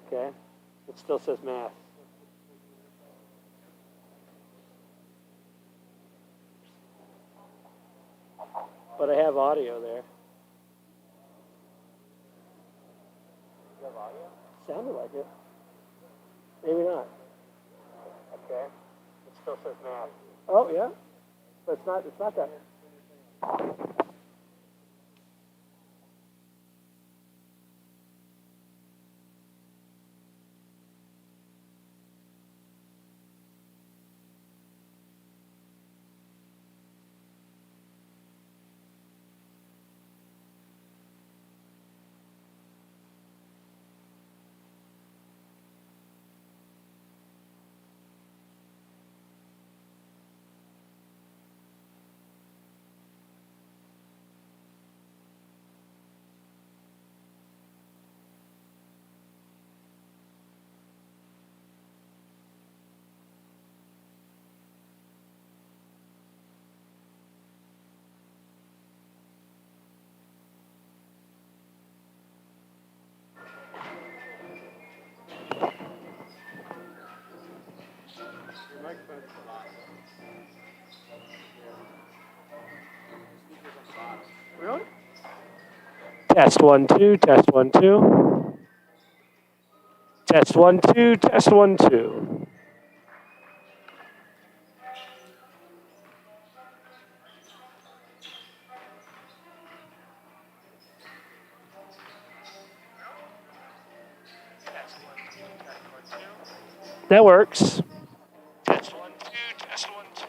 Okay. It still says math. But I have audio there. You have audio? Sounded like it. Maybe not. Okay. It still says math. Oh, yeah? But it's not that. Really? Test 1 2, test 1 2. Test 1 2, test 1 2. That works. Test 1 2, test 1 2.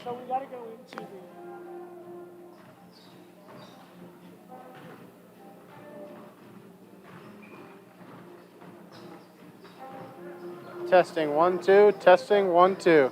So we got to go into the. Testing 1 2, testing 1 2.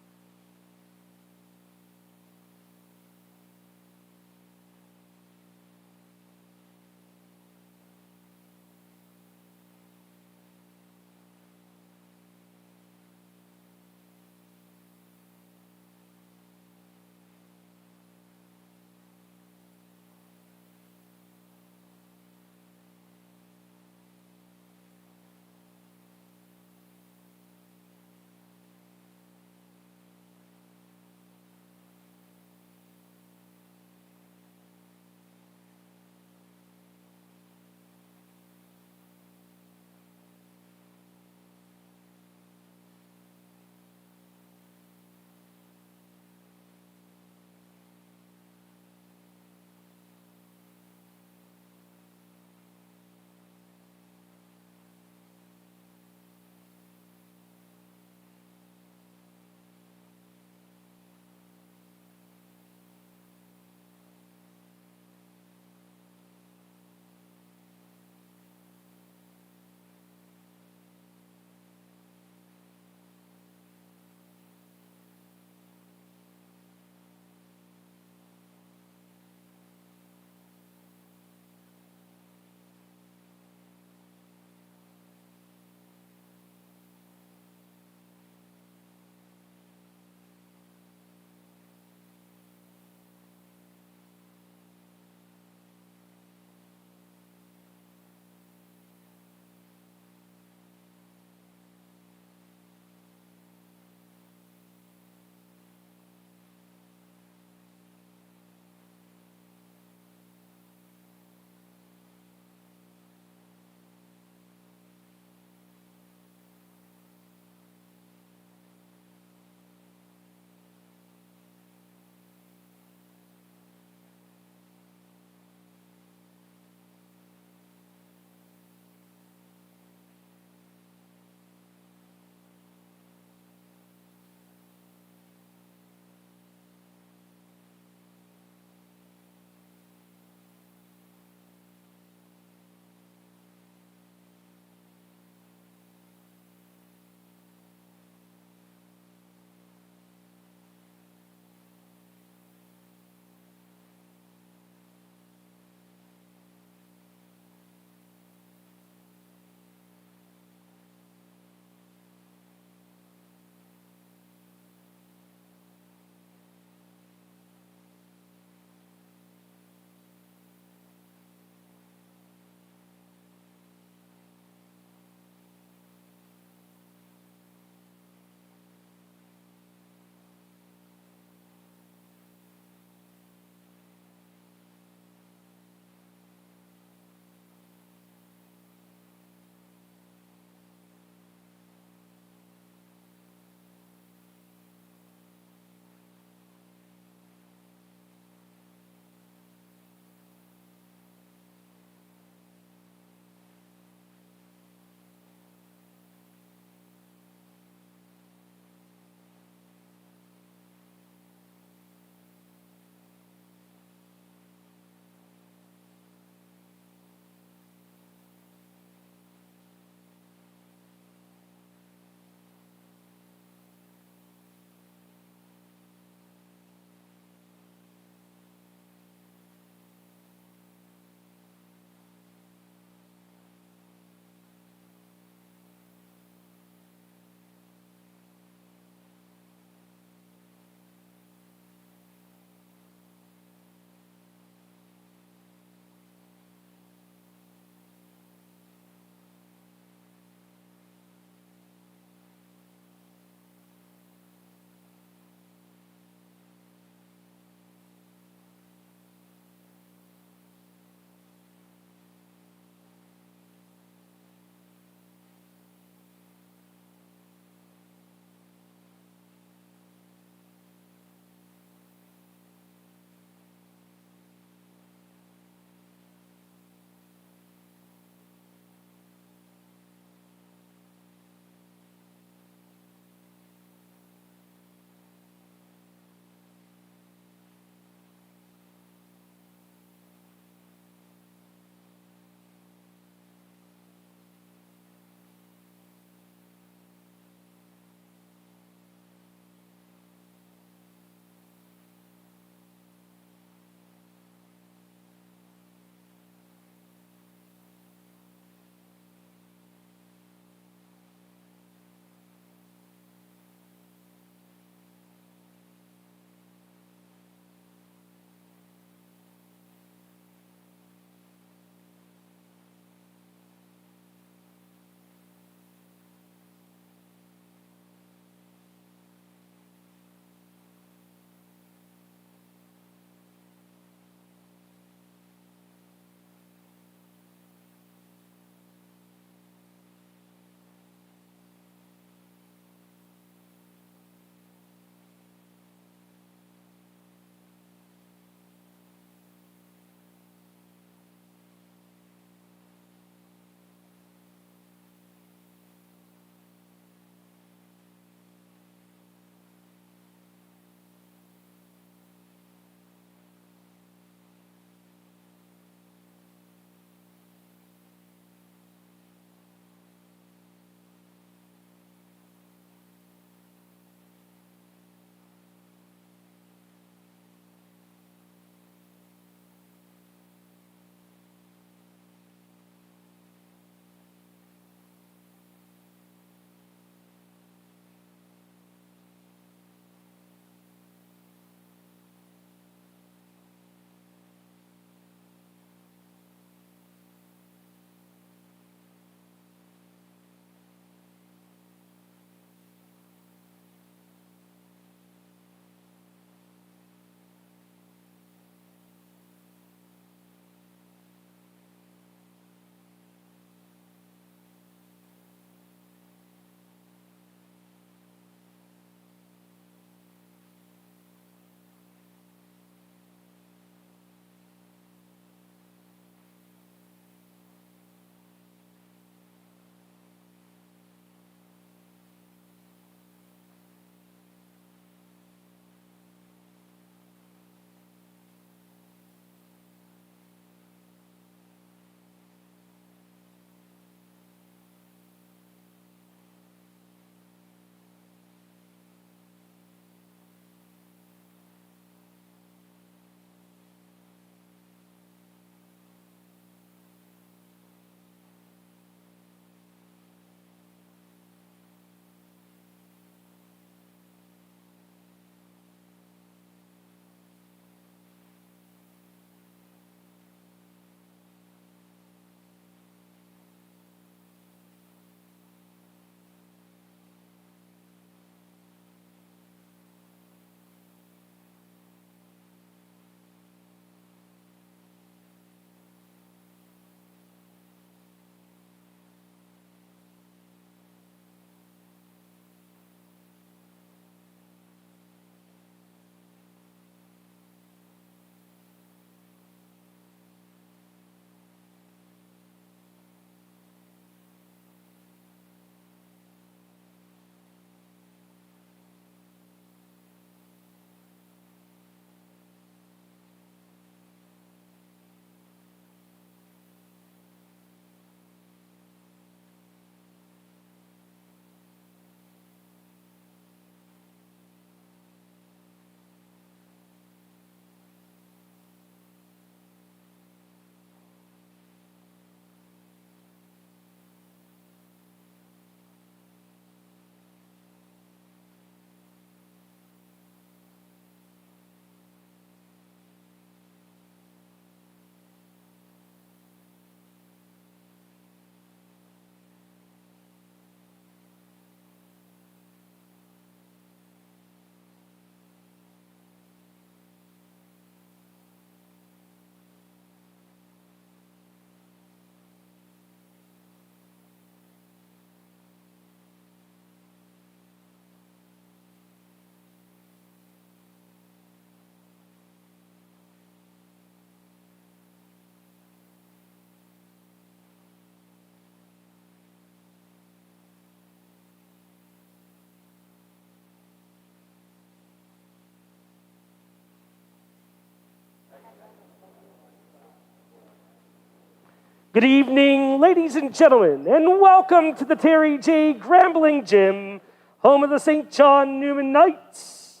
Good evening, ladies and gentlemen, and welcome to the Terry J. Grambling Gym, home of the St. John Neumann Knights.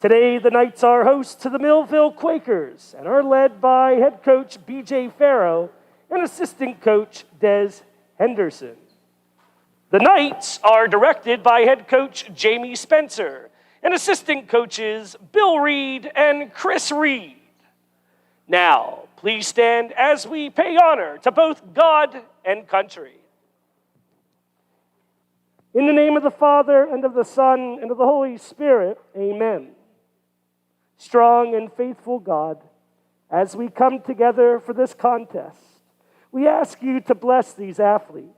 Today, the Knights are hosts to the Millville Quakers and are led by head coach B.J. Farrow and assistant coach Des Henderson. The Knights are directed by head coach Jamie Spencer and assistant coaches Bill Reed and Chris Reed. Now, please stand as we pay honor to both God and country. In the name of the Father, and of the Son, and of the Holy Spirit, amen. Strong and faithful God, as we come together for this contest, we ask you to bless these athletes,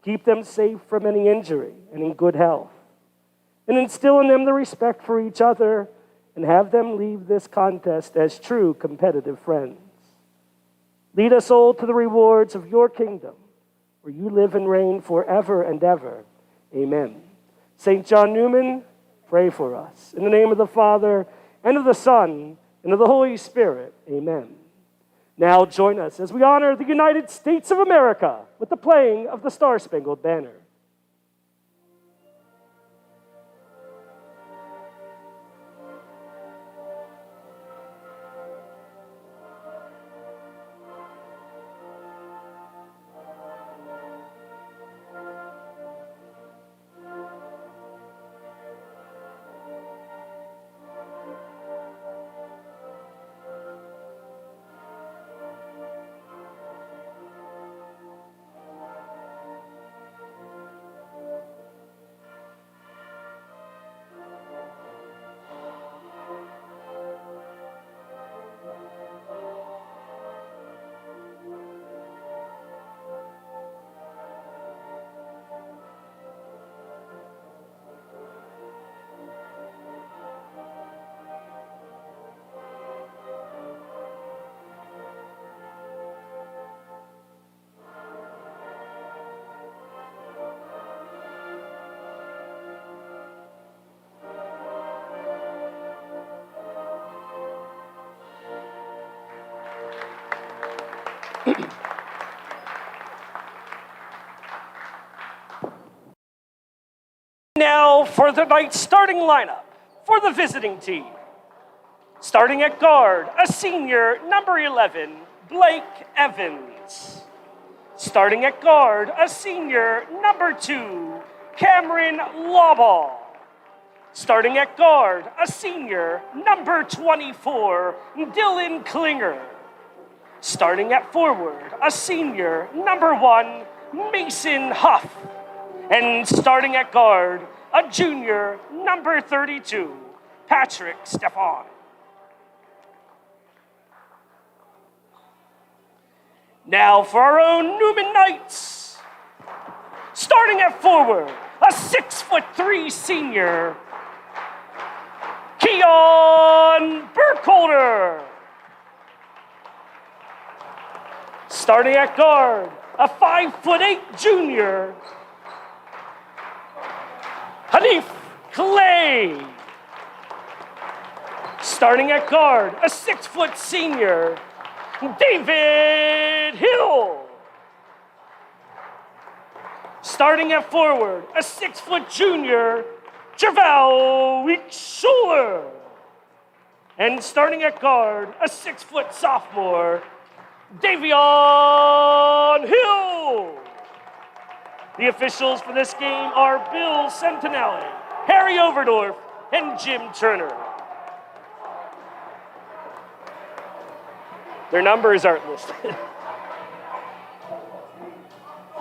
keep them safe from any injury and in good health, and instill in them the respect for each other and have them leave this contest as true competitive friends. Lead us all to the rewards of your kingdom, where you live and reign forever and ever. Amen. St. John Neumann, pray for us. In the name of the Father, and of the Son, and of the Holy Spirit. Amen. Now join us as we honor the United States of America with the playing of the Star-Spangled Banner. Now for the Knights starting lineup for the visiting team. Starting at guard, a senior, number 11, Blake Evans. Starting at guard, a senior, number 2, Cameron Lawball. Starting at guard, a senior, number 24, Dylan Klinger. Starting at forward, a senior, number 1, Mason Huff. And starting at guard, a junior, number 32, Patrick Stefan. Now for our own Neumann Knights. Starting at forward, a 6'3" senior, Keon Burkholder. Starting at guard, a 5'8" junior, Hanif Clay. Starting at guard, a 6' senior, David Hill. Starting at forward, a 6' junior, Javal Week-Schuler. And starting at guard, a 6' sophomore, Davion Hill. The officials for this game are Bill Centinelli, Harry Overdorf, and Jim Turner. Their numbers aren't listed.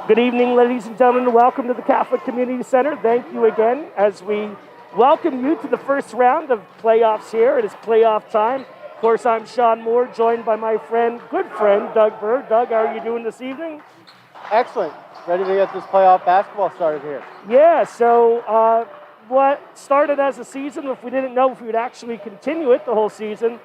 Good evening, ladies and gentlemen. Welcome to the Catholic Community Center. Thank you again as we welcome you to the first round of playoffs here. It is playoff time. Of course, I'm Sean Moore, joined by my good friend, Doug Bird. Doug, how are you doing this evening? Excellent. Ready to get this playoff basketball started here. Yeah, so what started as a season, if we didn't know if we would actually continue it the whole season,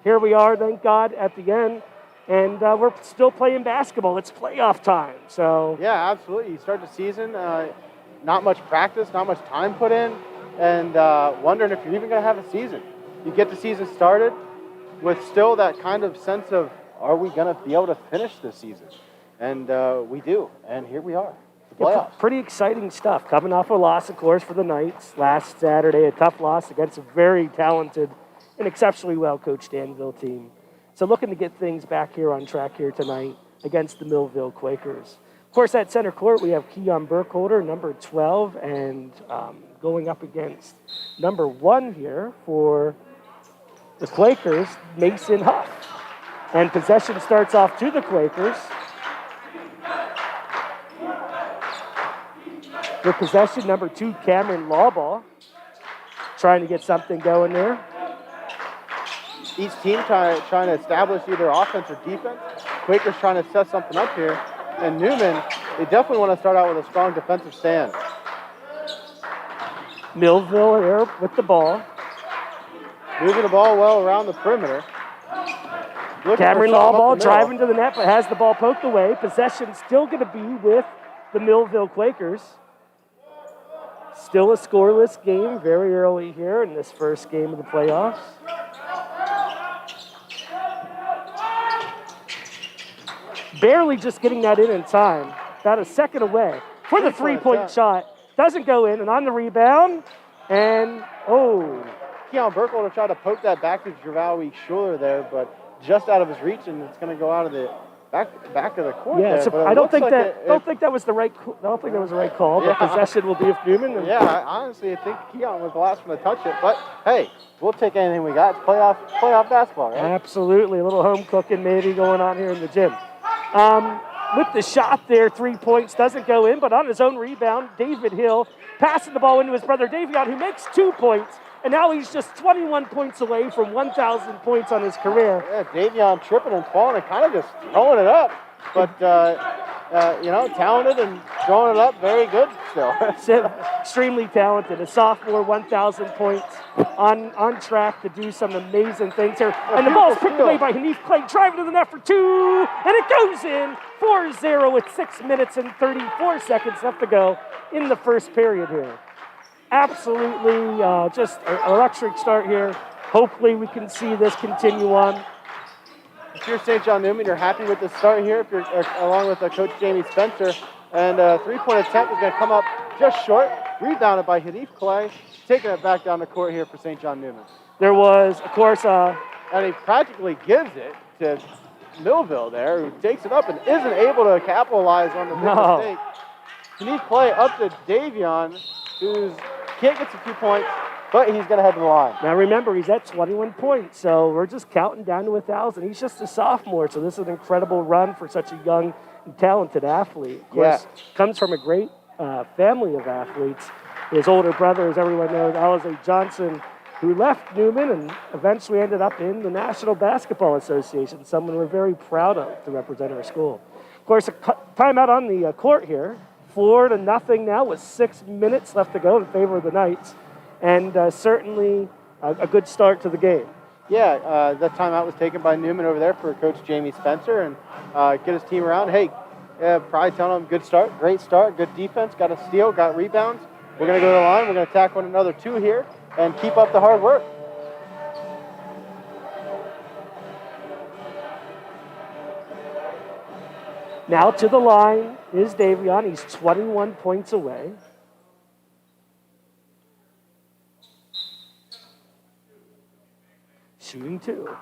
here we are, thank God, at the end. And we're still playing basketball. It's playoff time, so. Yeah, absolutely. You start the season, not much practice, not much time put in, and wondering if you're even going to have a season. You get the season started with still that kind of sense of are we going to be able to finish this season? And we do. And here we are, the Yeah, playoffs. pretty exciting stuff. Coming off a loss, of course, for the Knights last Saturday, a tough loss against a very talented and exceptionally well-coached Danville team. So looking to get things back here on track here tonight against the Millville Quakers. Of course, at center court, we have Keon Burkholder, number 12, and going up against number 1 here for the Quakers, Mason Huff. And possession starts off to the Quakers. With possession, number 2, Cameron Lawball, trying to get something going there. Each team trying to establish either offense or defense. Quakers trying to set something up here. And Neumann, they definitely want to start out with a strong defensive stand. Millville here with the ball. Moving the ball well around the perimeter. Cameron Lawball driving to the net, but has the ball poked away. Possession still going to be with the Millville Quakers. Still a scoreless game very early here in this first game of the playoffs. Barely just getting that in time. About a second away for the three-point shot. Doesn't go in, and on the rebound, and Keon Burkholder tried to poke that back to Javali Schuler there, but just out of his reach, and it's going to go out of the back of the court. Yeah, there. so I don't think that was the right call. Yeah. But possession will be with Neumann. Yeah, honestly, I think Keon was the last one to touch it. But hey, we'll take anything we got. It's playoff basketball, right? Absolutely, a little home cooking maybe going on here in the gym. With the shot there, 3 points doesn't go in, but on his own rebound, David Hill passing the ball into his brother Davion, who makes 2 points. And now he's just 21 points away from 1,000 points on his career. Yeah, Davion tripping and falling and kind of just throwing it up. But, talented and throwing it up, very good still. Extremely talented. A sophomore, 1,000 points, on track to do some amazing things here. And the ball's picked away by Hanif Clay, driving to the net for 2, and it goes in 4-0 with 6 minutes and 34 seconds left to go in the first period here. Absolutely just an electric start here. Hopefully we can see this continue on. If you're St. John Neumann, you're happy with the start here, if you're along with Coach Jamie Spencer. And a three-point attempt is going to come up just short, rebounded by Hanif Clay, taking it back down the court here for St. John Neumann. There was, of course... and he practically gives it to Millville there, who takes it up and isn't able to capitalize on the big mistake. Hanif Clay up to Davion, who can't get to 2 points, but he's going to head to the line. Now remember, he's at 21 points, so we're just counting down to 1,000. He's just a sophomore, so this is an incredible run for such a young and talented athlete. Of course, comes from a great family of athletes. His older brother, as everyone knows, Alize Johnson, who left Neumann and eventually ended up in the National Basketball Association, someone we're very proud of to represent our school. Of course, a timeout on the court here. 4-0 now with 6 minutes left to go in favor of the Knights. And certainly a good start to the game. Yeah, that timeout was taken by Neumann over there for Coach Jamie Spencer and get his team around. Hey, probably telling them good start, great start, good defense, got a steal, got rebounds. We're going to go to the line. We're going to attack one another 2 here and keep up the hard work. Now to the line is Davion. He's 21 points away. Shooting 2.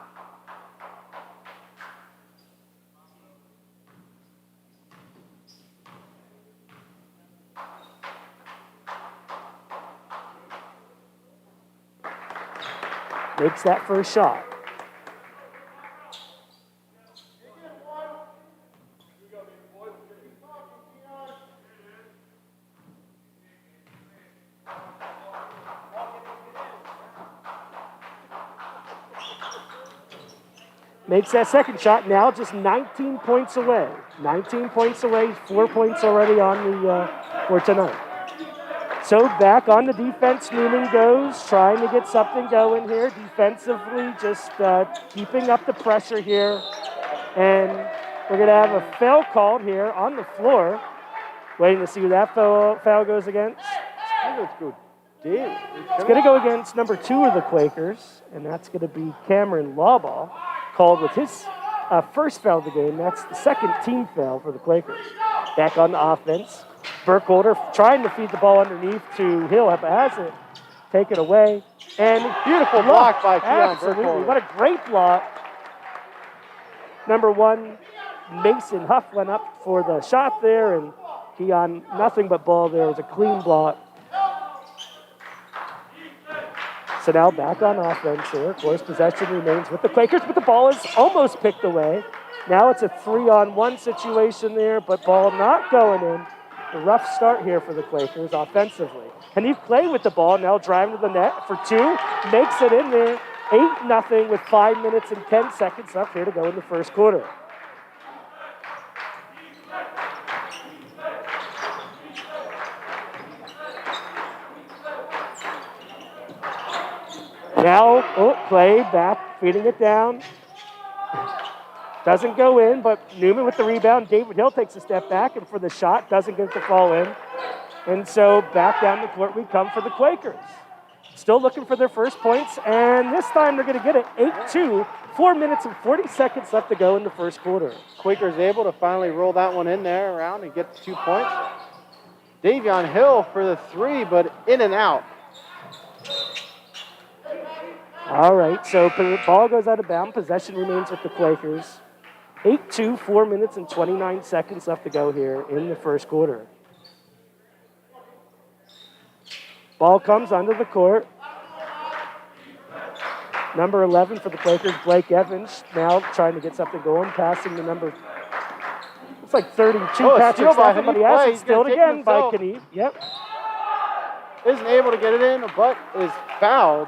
Makes that first shot. Makes that second shot, now just 19 points away. 19 points away, 4 points already on the for tonight. So back on the defense, Neumann goes, trying to get something going here. Defensively, just keeping up the pressure here. And we're going to have a foul called here on the floor. Waiting to see who that foul goes against. It's going to go against number 2 of the Quakers, and that's going to be Cameron Lawball, called with his first foul of the game. That's the second team foul for the Quakers. Back on the offense. Burkholder trying to feed the ball underneath to Hill, but has it taken away. And beautiful block by Keon absolutely. Burkholder. What a great block. Number 1, Mason Huff went up for the shot there, and Keon, nothing but ball there. It was a clean block. So now back on offense here. Of course, possession remains with the Quakers, but the ball is almost picked away. Now it's a 3-on-1 situation there, but ball not going in. A rough start here for the Quakers offensively. Hanif Clay with the ball, now driving to the net for 2. Makes it in there. 8-0 with 5 minutes and 10 seconds left here to go in the first quarter. Now, Clay back, feeding it down. Doesn't go in, but Neumann with the rebound. David Hill takes a step back, and for the shot, doesn't get it to fall in. And so back down the court we come for the Quakers. Still looking for their first points, and this time they're going to get it 8-2. 4 minutes and 40 seconds left to go in the first quarter. Quakers able to finally roll that one in there around and get the 2 points. Davion Hill for the 3, but in and out. All right, so the ball goes out of bounds. Possession remains with the Quakers. 8-2, 4 minutes and 29 seconds left to go here in the first quarter. Ball comes under the court. Number 11 for the Quakers, Blake Evans, now trying to get something going, passing the number, it's like 32. Patrick Stafford, but he has it still again by Knief. Yep. Isn't able to get it in, but is fouled.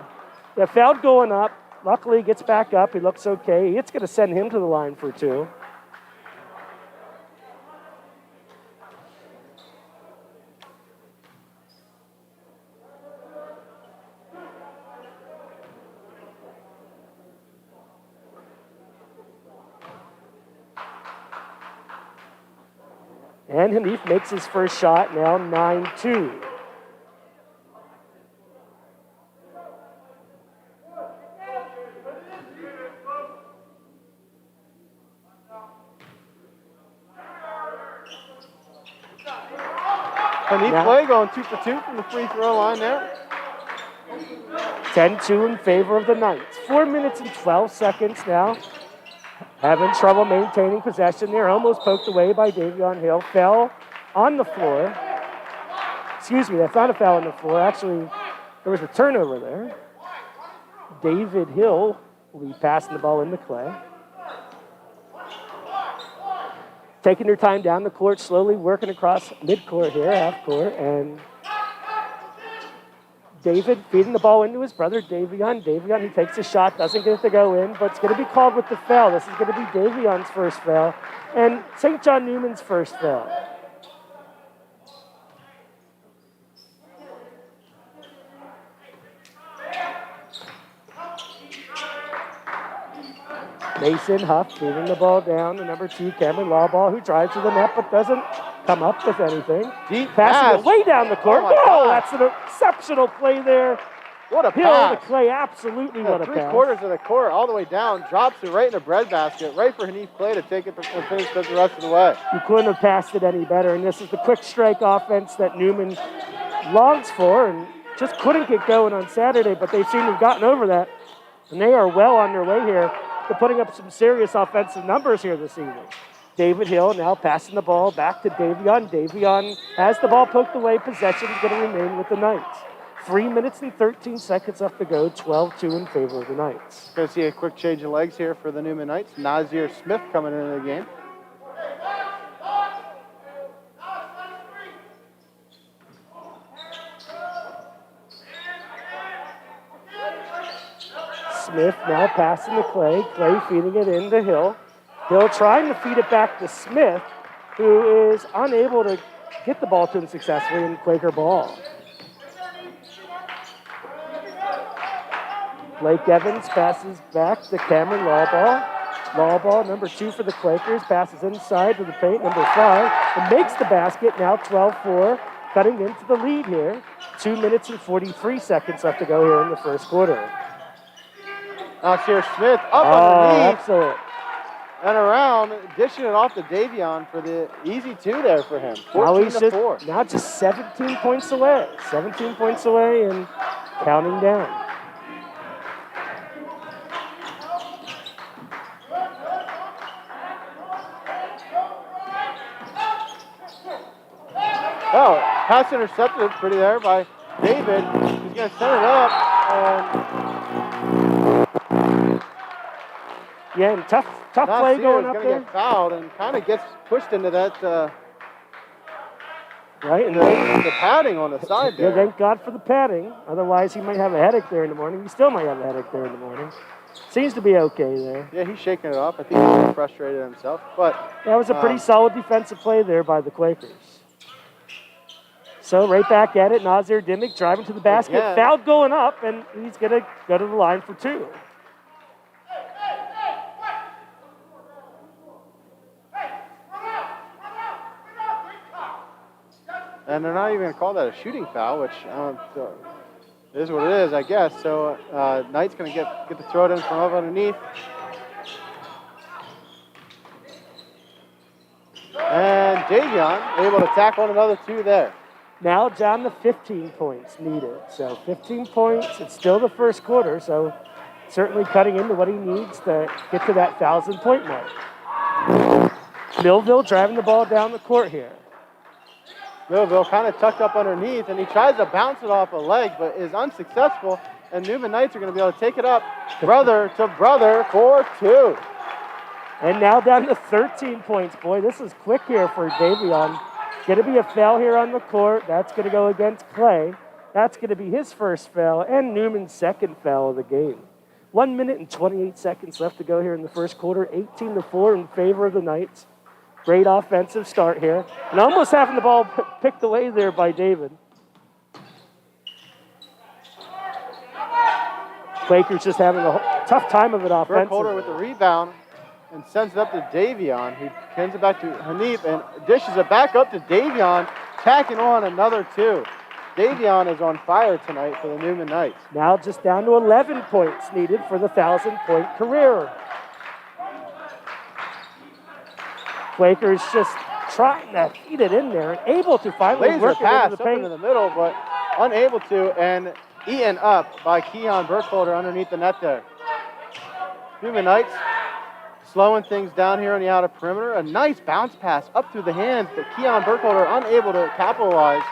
Yeah, fouled going up. Luckily, gets back up. He looks okay. It's going to send him to the line for 2. And Hanif makes his first shot, now 9-2. Hanif Clay going 2 for 2 from the free throw line there. 10-2 in favor of the Knights. 4 minutes and 12 seconds now. Having trouble maintaining possession there. Almost poked away by Davion Hill. Fell on the floor. Excuse me, that's not a foul on the floor. Actually, there was a turnover there. David Hill will be passing the ball into Clay. Taking their time down the court, slowly working across midcourt here, half court, and David feeding the ball into his brother, Davion. Davion, he takes a shot, doesn't get it to go in, but it's going to be called with the foul. This is going to be Davion's first foul, and St. John Newman's first foul. Mason Huff feeding the ball down to number 2, Cameron Lawball, who drives to the net but doesn't come up with anything. Deep Passing pass. it way down the court. Oh, that's an exceptional play there. What a Hill pass. to Clay, absolutely what a pass. 3/4 of the court all the way down, drops it right in the breadbasket, right for Hanif Clay to take it and finish the rest of the way. You couldn't have passed it any better, and this is the quick strike offense that Neumann longs for and just couldn't get going on Saturday, but they seem to have gotten over that, and they are well on their way here to putting up some serious offensive numbers here this evening. David Hill now passing the ball back to Davion. Davion has the ball poked away. Possession is going to remain with the Knights. 3 minutes and 13 seconds left to go. 12-2 in favor of the Knights. Going to see a quick change of legs here for the Neumann Knights. Nazir Smith coming into the game. Smith now passing to Clay. Clay feeding it into Hill. Hill trying to feed it back to Smith, who is unable to get the ball to him successfully in Quaker ball. Blake Evans passes back to Cameron Lawball. Lawball, number 2 for the Quakers, passes inside to the paint, number 5, and makes the basket, now 12-4, cutting into the lead here. 2 minutes and 43 seconds left to go here in the first quarter. Now here's Smith up underneath. Excellent. and around, dishing it off to Davion for the easy 2 there for him. Now 14 he's to 4. now just 17 points away. 17 points away and counting down. Oh, pass intercepted pretty there by David. He's going to set it up. Yeah, and tough play going up there. He's going to get fouled and kind of gets pushed into that right, and the padding on the side there. Yeah, thank God for the padding. Otherwise, he might have a headache there in the morning. He still might have a headache there in the morning. Seems to be okay there. Yeah, he's shaking it off. I think he's frustrated himself. But that was a pretty solid defensive play there by the Quakers. So right back at it, Nazir Dimmick driving to the basket, fouled going up, and he's going to go to the line for 2. And they're not even going to call that a shooting foul, which is what it is, I guess. So Knight's going to get the throw it in from up underneath. And Davion able to tack on another 2 there. Now down to 15 points needed. So 15 points. It's still the first quarter, so certainly cutting into what he needs to get to that 1,000-point mark. Millville driving the ball down the court here. Millville kind of tucked up underneath, and he tries to bounce it off a leg, but is unsuccessful. And Neumann Knights are going to be able to take it up brother to brother for 2. And now down to 13 points. Boy, this is quick here for Davion. Going to be a foul here on the court. That's going to go against Clay. That's going to be his first foul and Newman's second foul of the game. 1 minute and 28 seconds left to go here in the first quarter. 18-4 in favor of the Knights. Great offensive start here. And almost having the ball picked away there by David. Quakers just having a tough time of it offensively. Burkholder with the rebound and sends it up to Davion, who sends it back to Hanif and dishes it back up to Davion, tacking on another 2. Davion is on fire tonight for the Neumann Knights. Now just down to 11 points needed for the 1,000-point career. Quakers just trying to feed it in there and able to finally Laser work pass it into the up paint. into the middle, but unable to, and eaten up by Keon Burkholder underneath the net there. Neumann Knights slowing things down here on the outer perimeter. A nice bounce pass up through the hands, but Keon Burkholder unable to capitalize.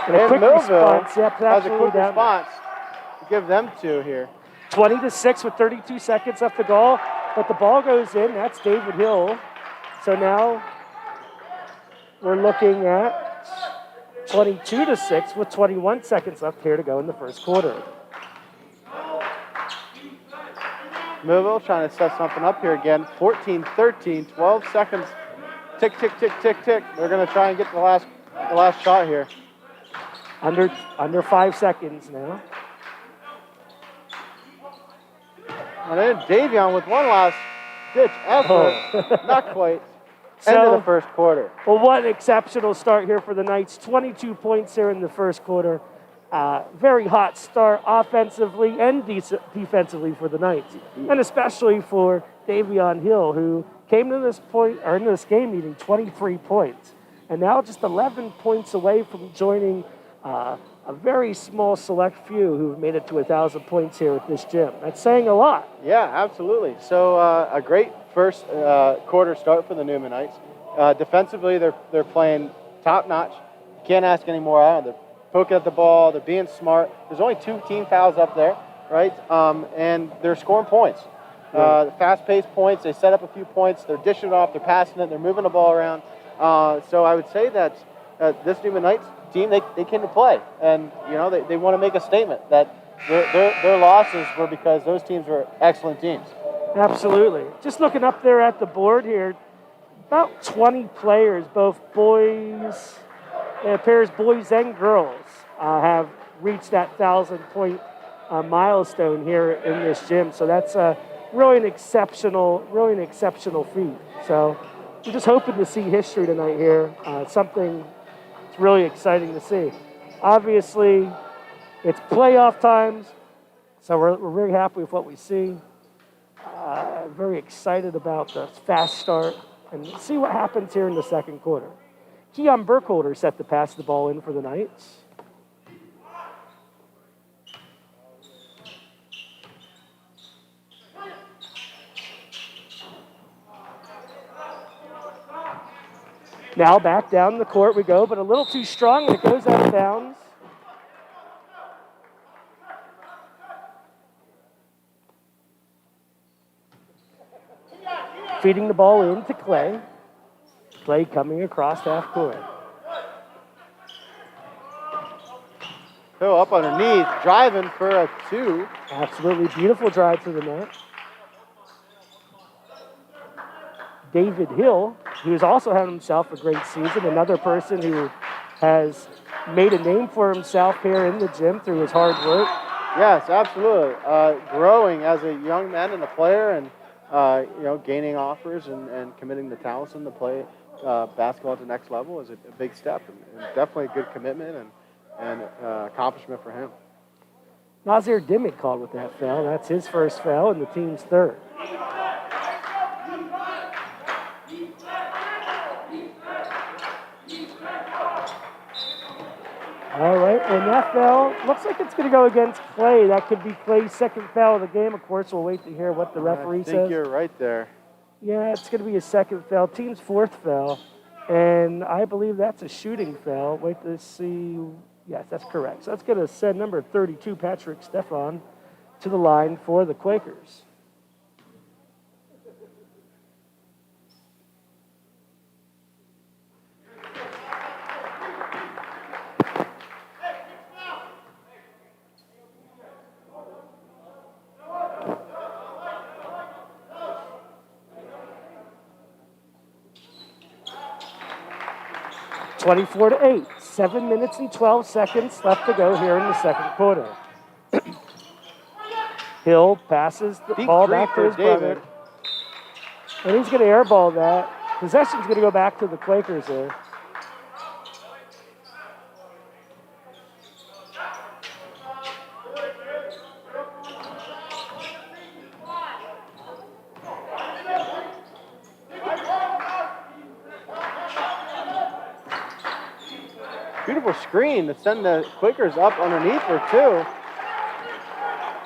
And a quick Millville response. Yep, has a quick down. response to give them 2 here. 20-6 with 32 seconds left to go, but the ball goes in. That's David Hill. So now we're looking at 22-6 with 21 seconds left here to go in the first quarter. Millville trying to set something up here again. 14-13, 12 seconds. Tick, tick, tick, tick, tick. They're going to try and get the last shot here. Under 5 seconds now. And then Davion with one last ditch effort. Not quite. End of the first quarter. Well, what an exceptional start here for the Knights. 22 points here in the first quarter. Very hot start offensively and defensively for the Knights, and especially for Davion Hill, who came to this game needing 23 points, and now just 11 points away from joining a very small select few who've made it to 1,000 points here at this gym. That's saying a lot. Yeah, absolutely. So a great first quarter start for the Neumann Knights. Defensively, they're playing top notch. Can't ask any more out of them. Poking at the ball, they're being smart. There's only 2 team fouls up there, right? And they're scoring points. Fast-paced points. They set up a few points. They're dishing it off. They're passing it. They're moving the ball around. So I would say that this Neumann Knights team, they came to play, and they want to make a statement that their losses were because those teams were excellent teams. Absolutely. Just looking up there at the board here, about 20 players, both boys. It appears boys and girls have reached that 1,000-point milestone here in this gym. So that's really an exceptional feat. So we're just hoping to see history tonight here. Something that's really exciting to see. Obviously, it's playoff times, so we're very happy with what we see. Very excited about the fast start and see what happens here in the second quarter. Keon Burkholder set to pass the ball in for the Knights. Now back down the court we go, but a little too strong, and it goes out of bounds. Feeding the ball in to Clay. Clay coming across half court. Hill up underneath, driving for a 2. Absolutely beautiful drive to the net. David Hill, who's also had himself a great season, another person who has made a name for himself here in the gym through his hard work. Yes, absolutely. Growing as a young man and a player, and gaining offers and committing to Towson to play basketball at the next level is a big step, and definitely a good commitment and accomplishment for him. Nazir Dimmick called with that foul. That's his first foul and the team's third. All right, and that foul looks like it's going to go against Clay. That could be Clay's second foul of the game. Of course, we'll wait to hear what the referee says. I think you're right there. Yeah, it's going to be his second foul, team's fourth foul, and I believe that's a shooting foul. Wait to see. Yes, that's correct. So that's going to send number 32, Patrick Stefan, to the line for the Quakers. (24-8). 7 minutes and 12 seconds left to go here in the second quarter. Hill passes the ball back to his brother. And he's going to airball that. Possession's going to go back to the Quakers there. Beautiful screen to send the Quakers up underneath for 2.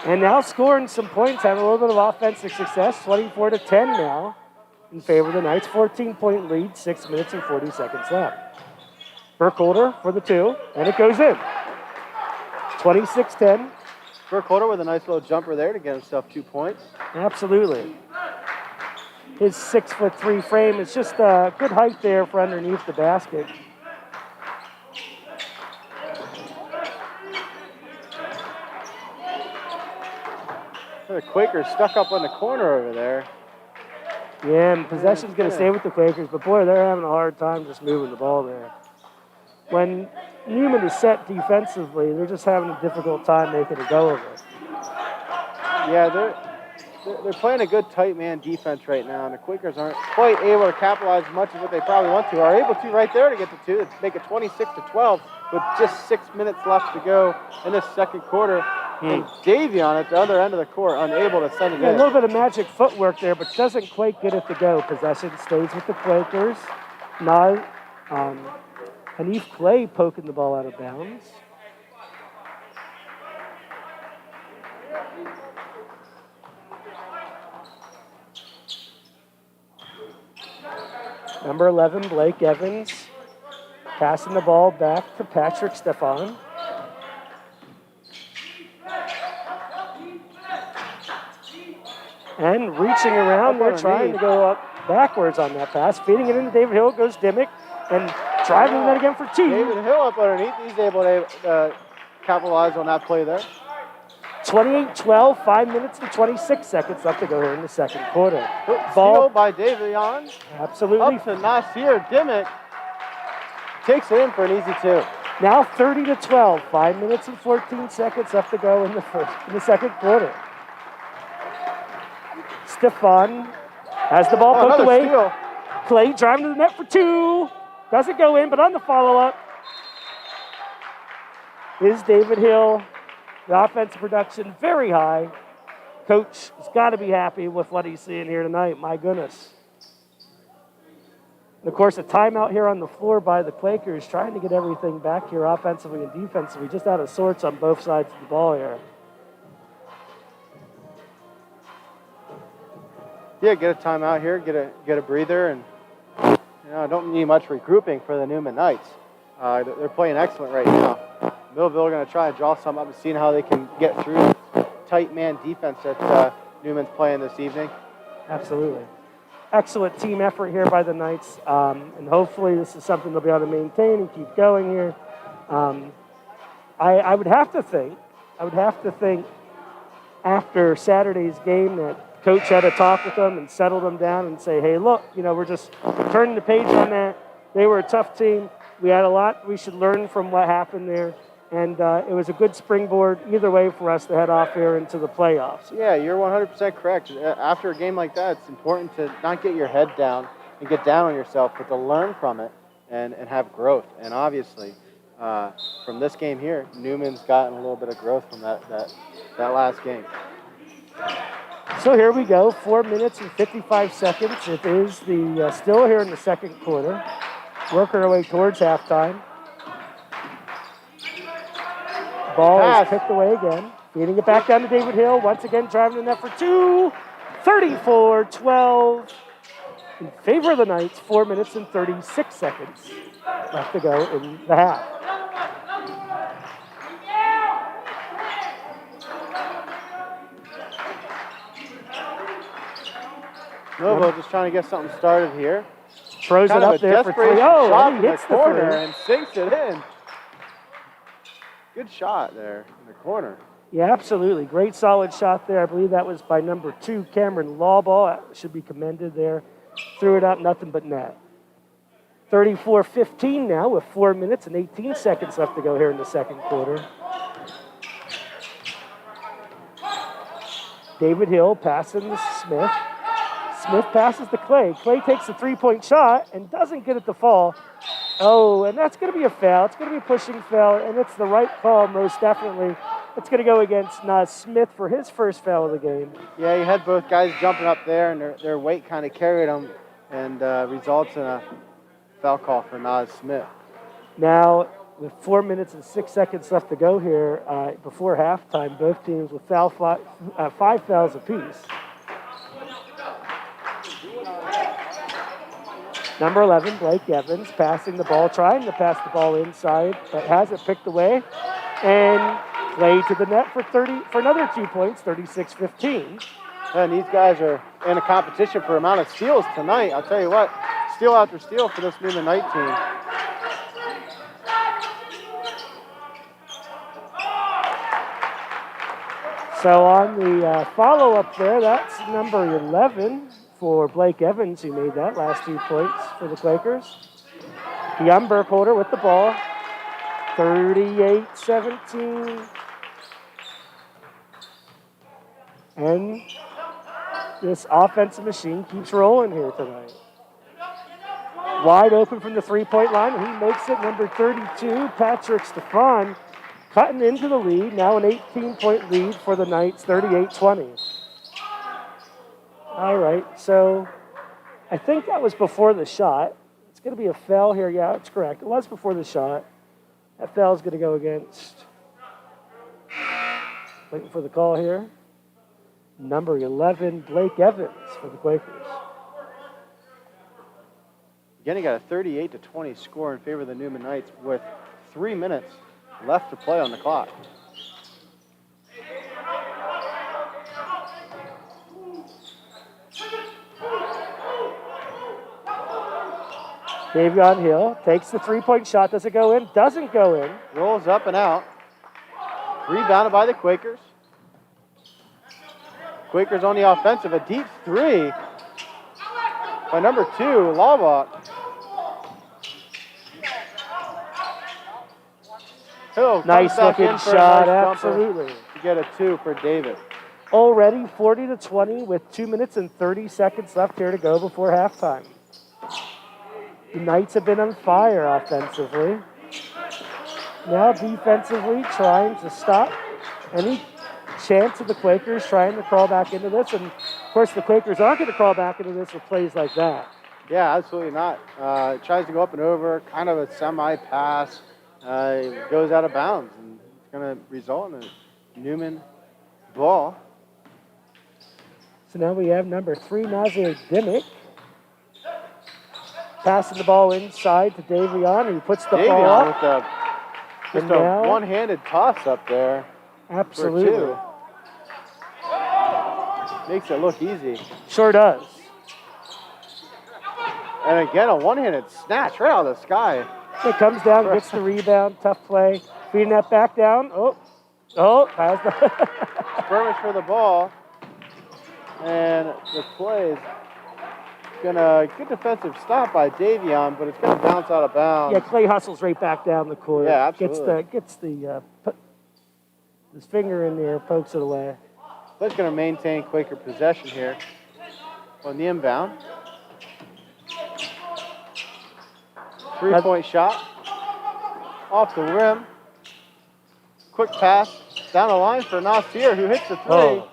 And now scoring some points, having a little bit of offensive success. 24-10 now in favor of the Knights. 14-point lead, 6 minutes and 40 seconds left. Burkholder for the 2, and it goes in. 26-10. Burkholder with a nice little jumper there to get himself 2 points. Absolutely. His 6'3" frame is just a good height there for underneath the basket. The Quakers stuck up on the corner over there. Yeah, and possession's going to stay with the Quakers, but boy, they're having a hard time just moving the ball there. When Neumann is set defensively, they're just having a difficult time making a go of it. Yeah, they're playing a good tight man defense right now, and the Quakers aren't quite able to capitalize as much as what they probably want to. Are able to right there to get the 2, to make it 26-12 with just 6 minutes left to go in this second quarter. And Davion at the other end of the court, unable to send it in. A little bit of magic footwork there, but doesn't quite get it to go. Possession stays with the Quakers. Now, Hanif Clay poking the ball out of bounds. Number 11, Blake Evans, passing the ball back to Patrick Stefan. And reaching around, they're trying to go up backwards on that pass. Feeding it into David Hill goes Dimmick, and driving that again for 2. David Hill up underneath. He's able to capitalize on that play there. 28-12, 5 minutes and 26 seconds left to go here in the second quarter. Ball by Davion. Absolutely. Up to Nasir Dimmick. Takes it in for an easy 2. Now 30-12, 5 minutes and 14 seconds left to go in the second quarter. Stefan has the ball poked away. Steal. Clay driving to the net for 2. Doesn't go in, but on the follow-up is David Hill. The offensive production very high. Coach has got to be happy with what he's seeing here tonight. My goodness. And of course, a timeout here on the floor by the Quakers, trying to get everything back here offensively and defensively, just out of sorts on both sides of the ball here. Yeah, get a timeout here, get a breather, and don't need much regrouping for the Neumann Knights. They're playing excellent right now. Millville are going to try and draw some up and see how they can get through the tight man defense that Neumann's playing this evening. Absolutely. Excellent team effort here by the Knights, and hopefully this is something they'll be able to maintain and keep going here. I would have to think after Saturday's game that Coach had a talk with them and settled them down and say, hey, look, we're just turning the page on that. They were a tough team. We had a lot we should learn from what happened there. And it was a good springboard either way for us to head off here into the playoffs. Yeah, you're 100% correct. After a game like that, it's important to not get your head down and get down on yourself, but to learn from it and have growth. And obviously, from this game here, Neumann's gotten a little bit of growth from that last game. So here we go, 4 minutes and 55 seconds. It is still here in the second quarter. Working our way towards halftime. Ball is kicked away again. Feeding it back down to David Hill. Once again driving the net for two. 34-12 in favor of the Knights. 4 minutes and 36 seconds left to go in the half. Millville just trying to get something started here. Throws it up there for three. Oh, and he hits the corner and sinks it in. Good shot there in the corner. Yeah, absolutely. Great solid shot there. I believe that was by number 2, Cameron Lawball. Should be commended there. Threw it up, nothing but net. 34-15 now with 4 minutes and 18 seconds left to go here in the second quarter. David Hill passing to Smith. Smith passes to Clay. Clay takes a three-point shot and doesn't get it to fall. Oh, and that's going to be a foul. It's going to be a pushing foul, and it's the right call, most definitely. It's going to go against Smith for his first foul of the game. Yeah, you had both guys jumping up there, and their weight kind of carried them, and results in a foul call for Nas Smith. Now, with 4 minutes and 6 seconds left to go here, before halftime, both teams with 5 fouls apiece. Number 11, Blake Evans, passing the ball, trying to pass the ball inside, but has it picked away. And Clay to the net for another 2 points, 36-15. And these guys are in a competition for amount of steals tonight. I'll tell you what, steal after steal for this Neumann Knight team. So on the follow-up there, that's number 11 for Blake Evans, who made that last 2 points for the Quakers. Young Burkholder with the ball. 38-17. And this offensive machine keeps rolling here tonight. Wide open from the three-point line. He makes it, number 32, Patrick Stefan, cutting into the lead. Now an 18-point lead for the Knights, 38-20. All right, so I think that was before the shot. It's going to be a foul here. Yeah, that's correct. It was before the shot. That foul is going to go against, waiting for the call here, number 11, Blake Evans for the Quakers. Again, he got a 38-20 score in favor of the Neumann Knights with 3 minutes left to play on the clock. Davion Hill takes the three-point shot. Does it go in? Doesn't go in. Rolls up and out. Rebounded by the Quakers. Quakers on the offensive. A deep three by number 2, Laubach. Hill nice looking shot, absolutely. To get a 2 for David. Already 40-20 with 2 minutes and 30 seconds left here to go before halftime. The Knights have been on fire offensively. Now defensively trying to stop any chance of the Quakers trying to crawl back into this. And, of course, the Quakers aren't going to crawl back into this with plays like that. Yeah, absolutely not. Tries to go up and over, kind of a semi-pass. Goes out of bounds, and it's going to result in a Neumann ball. So now we have number 3, Nazir Dimmick. Passing the ball inside to Davion, who puts the ball up. With a one-handed toss up there. Absolutely. For 2. Makes it look easy. Sure does. And again, a one-handed snatch right out of the sky. It comes down, gets the rebound, tough play. Feeding that back down. Has the skirmish for the ball. And the play is gonna good defensive stop by Davion, but it's gonna bounce out of bounds. Yeah, Clay hustles right back down the court. Yeah, absolutely. Gets his finger in there, pokes it away. Clay's gonna maintain Quaker possession here on the inbound. 3-point shot off the rim. Quick pass down the line for Nasir, who hits the 3.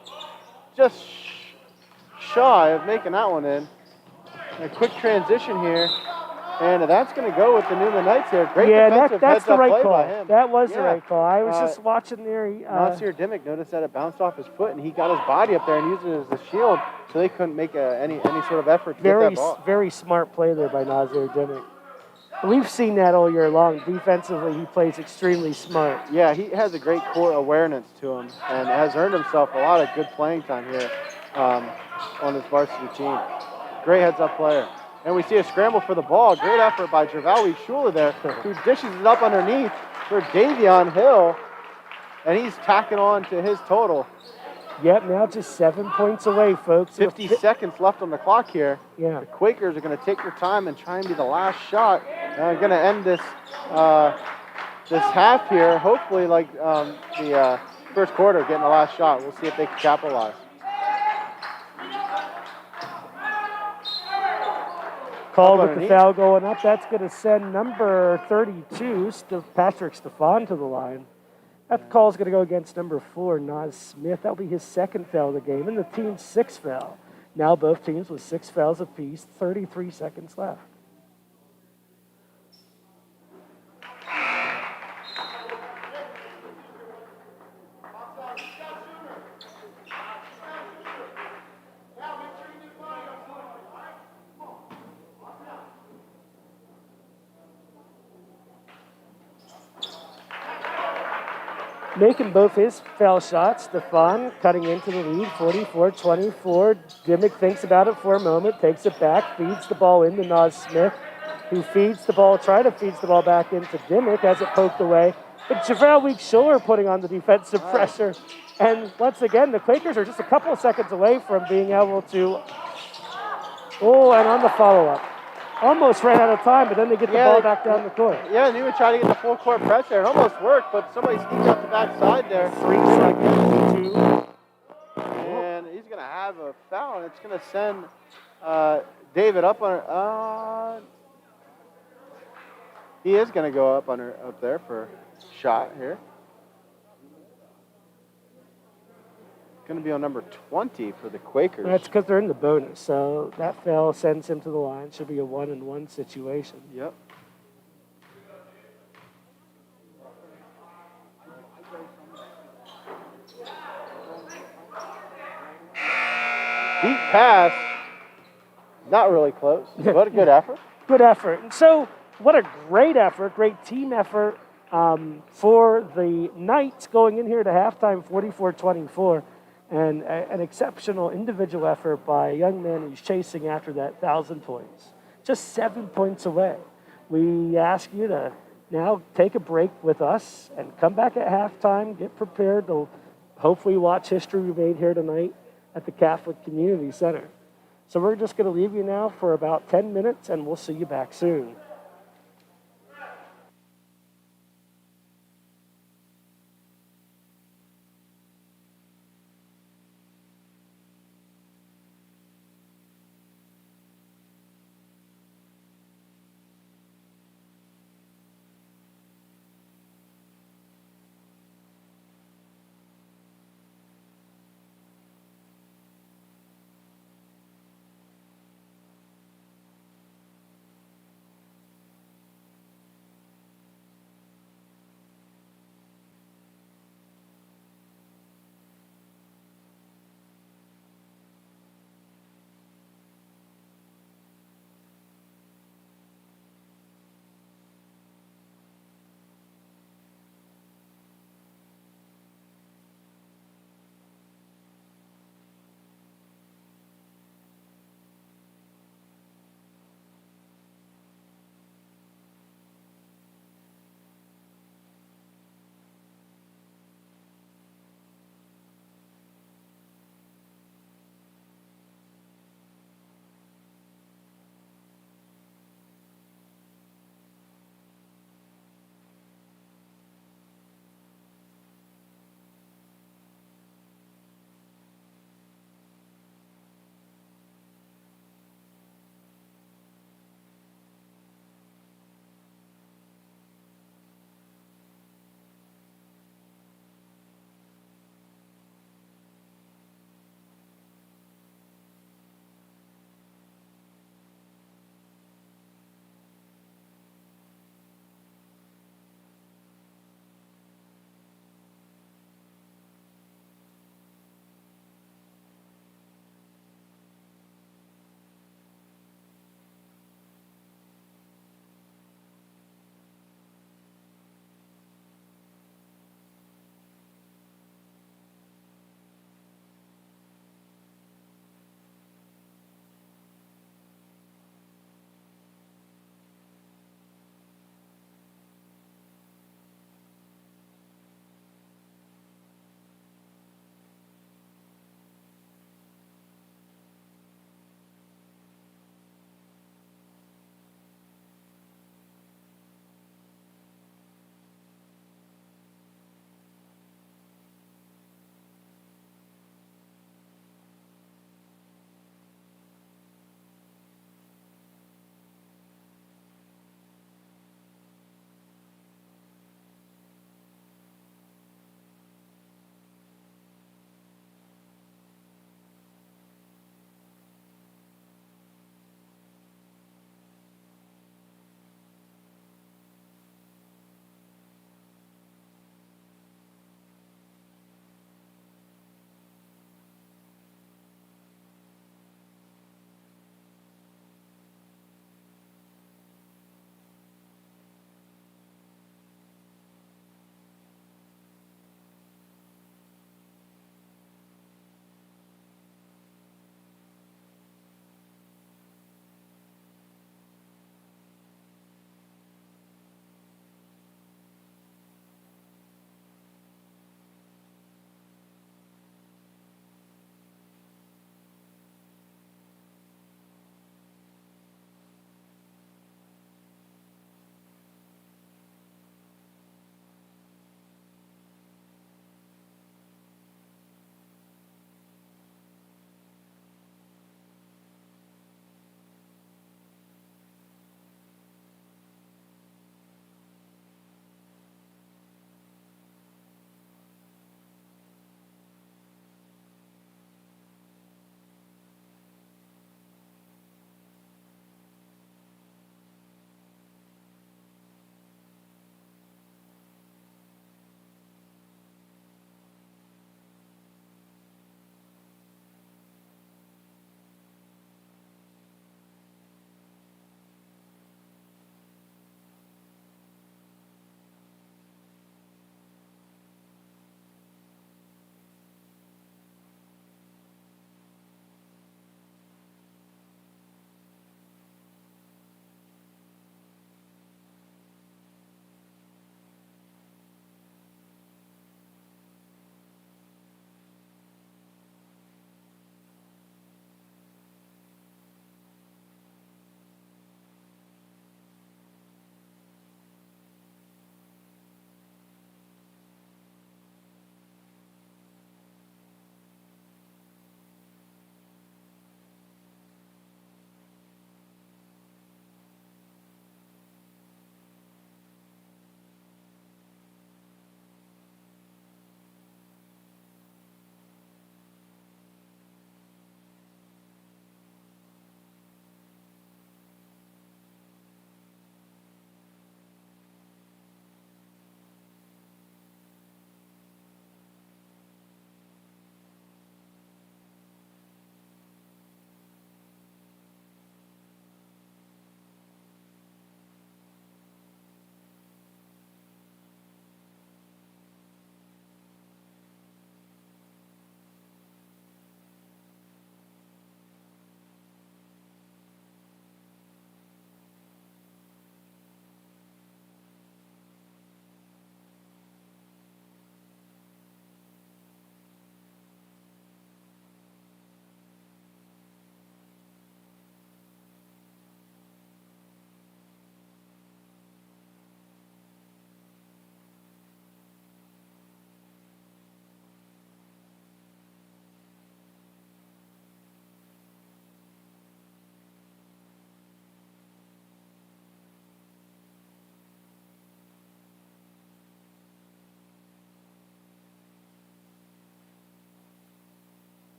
Just shy of making that one in. A quick transition here, and that's going to go with the Neumann Knights here. Great defensive that's the heads-up right play call. by him. That was the right call. I was just watching there. Nasir Dimmick noticed that it bounced off his foot, and he got his body up there and used it as a shield, so they couldn't make any sort of effort to get that ball. Very smart play there by Nasir Dimmick. We've seen that all year long. Defensively, he plays extremely smart. Yeah, he has a great core awareness to him and has earned himself a lot of good playing time here on this varsity team. Great heads-up player. And we see a scramble for the ball. Great effort by Javali Shula there, who dishes it up underneath for Davion Hill, and he's tacking on to his total. Yep, now just 7 points away, folks. 50 seconds left on the clock here. Yeah. The Quakers are going to take their time and try and be the last shot. And going to end this this half here, hopefully like the first quarter, getting the last shot. We'll see if they can capitalize. Called with the foul going up. That's going to send number 32, Patrick Stefan, to the line. That call is going to go against number 4, Nas Smith. That'll be his second foul of the game and the team's 6th foul. Now both teams with 6 fouls apiece, 33 seconds left. Making both his foul shots, Stefan cutting into the lead, 44-24. Dimmick thinks about it for a moment, takes it back, feeds the ball into Nas Smith, who feeds the ball back into Dimmick, has it poked away. But Javale Schuller putting on the defensive pressure. And once again, the Quakers are just a couple of seconds away from being able to, and on the follow-up. Almost ran out of time, but then they get the ball back down the court. Yeah, Neumann tried to get the full court press there. It almost worked, but somebody sneaked up the backside there. 3 seconds, 2. And he's going to have a foul, and it's going to send David up on he is going to go up there for a shot here. Going to be on number 20 for the Quakers. That's because they're in the bonus, so that foul sends him to the line. Should be a 1-and-1 situation. Yep. Deep pass, not really close, but a good effort. Good effort. And so, what a great effort, great team effort for the Knights going in here to halftime, 44-24. And an exceptional individual effort by a young man who's chasing after that 1,000 points. Just 7 points away. We ask you to now take a break with us and come back at halftime, get prepared to hopefully watch history we made here tonight at the Catholic Community Center. So we're just going to leave you now for about 10 minutes, and we'll see you back soon.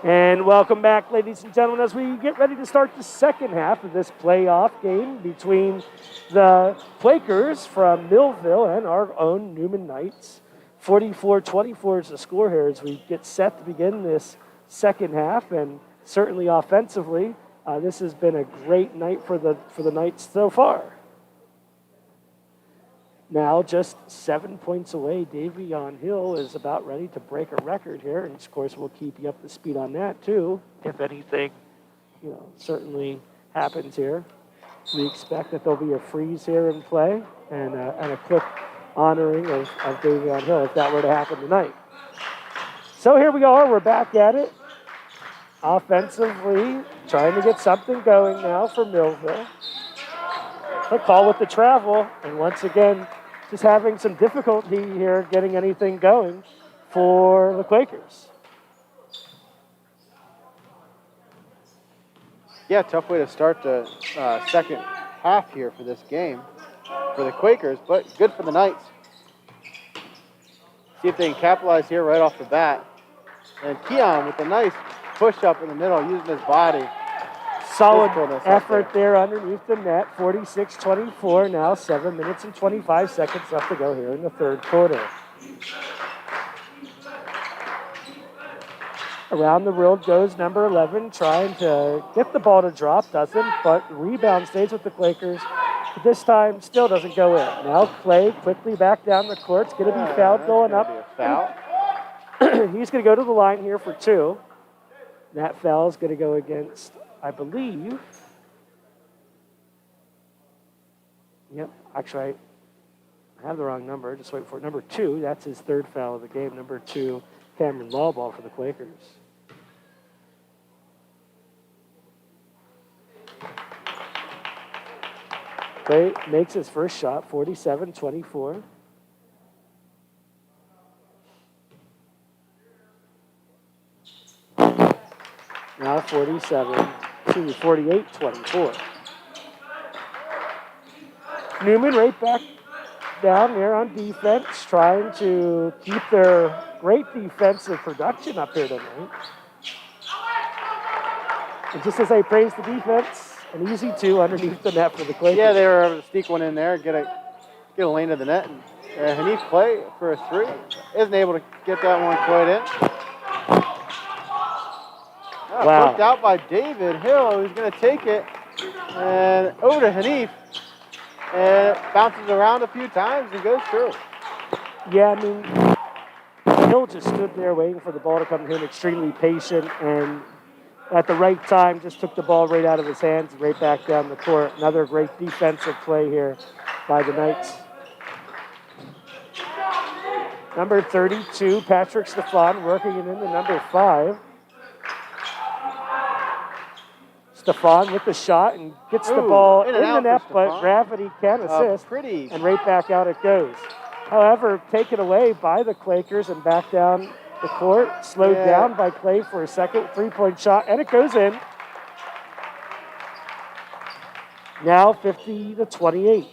And welcome back, ladies and gentlemen, as we get ready to start the second half of this playoff game between the Quakers from Millville and our own Neumann Knights. 44-24 is the score here as we get set to begin this second half, and certainly offensively, this has been a great night for the Knights so far. Now, just 7 points away, Davion Hill is about ready to break a record here, and of course, we'll keep you up to speed on that too. If anything, certainly happens here, we expect that there'll be a freeze here in play and a quick honoring of Davion Hill if that were to happen tonight. So here we are, we're back at it. Offensively, trying to get something going now for Millville. A call with the travel, and once again, just having some difficulty here getting anything going for the Quakers. Yeah, tough way to start the second half here for this game for the Quakers, but good for the Knights. See if they can capitalize here right off the bat. And Keon with a nice push up in the middle, using his body. Solid effort there underneath the net, 46-24, now 7 minutes and 25 seconds left to go here in the third quarter. Around the world goes number 11, trying to get the ball to drop, doesn't, but the rebound stays with the Quakers. But this time, still doesn't go in. Now Clay quickly back down the court. It's going to be fouled going up. He's going to go to the line here for 2. That foul is going to go against, I believe. Yep, actually, I have the wrong number. Just wait for it. Number 2, that's his third foul of the game. Number 2, Cameron Lawball for the Quakers. Clay makes his first shot, 47-24. Now 48-24. Neumann right back down there on defense, trying to keep their great defensive production up here tonight. And just as I praise the defense, an easy 2 underneath the net for the Quakers. Yeah, they were able to sneak one in there, get a lane to the net. And Hanif Clay for a 3. Isn't able to get that one quite in. Wow. Poked out by David Hill, who's going to take it. And over to Hanif. And it bounces around a few times and goes through. Yeah, I mean, Hill just stood there waiting for the ball to come to him, extremely patient, and at the right time just took the ball right out of his hands and right back down the court. Another great defensive play here by the Knights. Number 32, Patrick Stefan, working it into number 5. Stefan with the shot and gets the ball in the net, but gravity can assist, and right back out it goes. However, taken away by the Quakers and back down the court, slowed down by Clay for a second, 3-point shot, and it goes in. Now 50-28.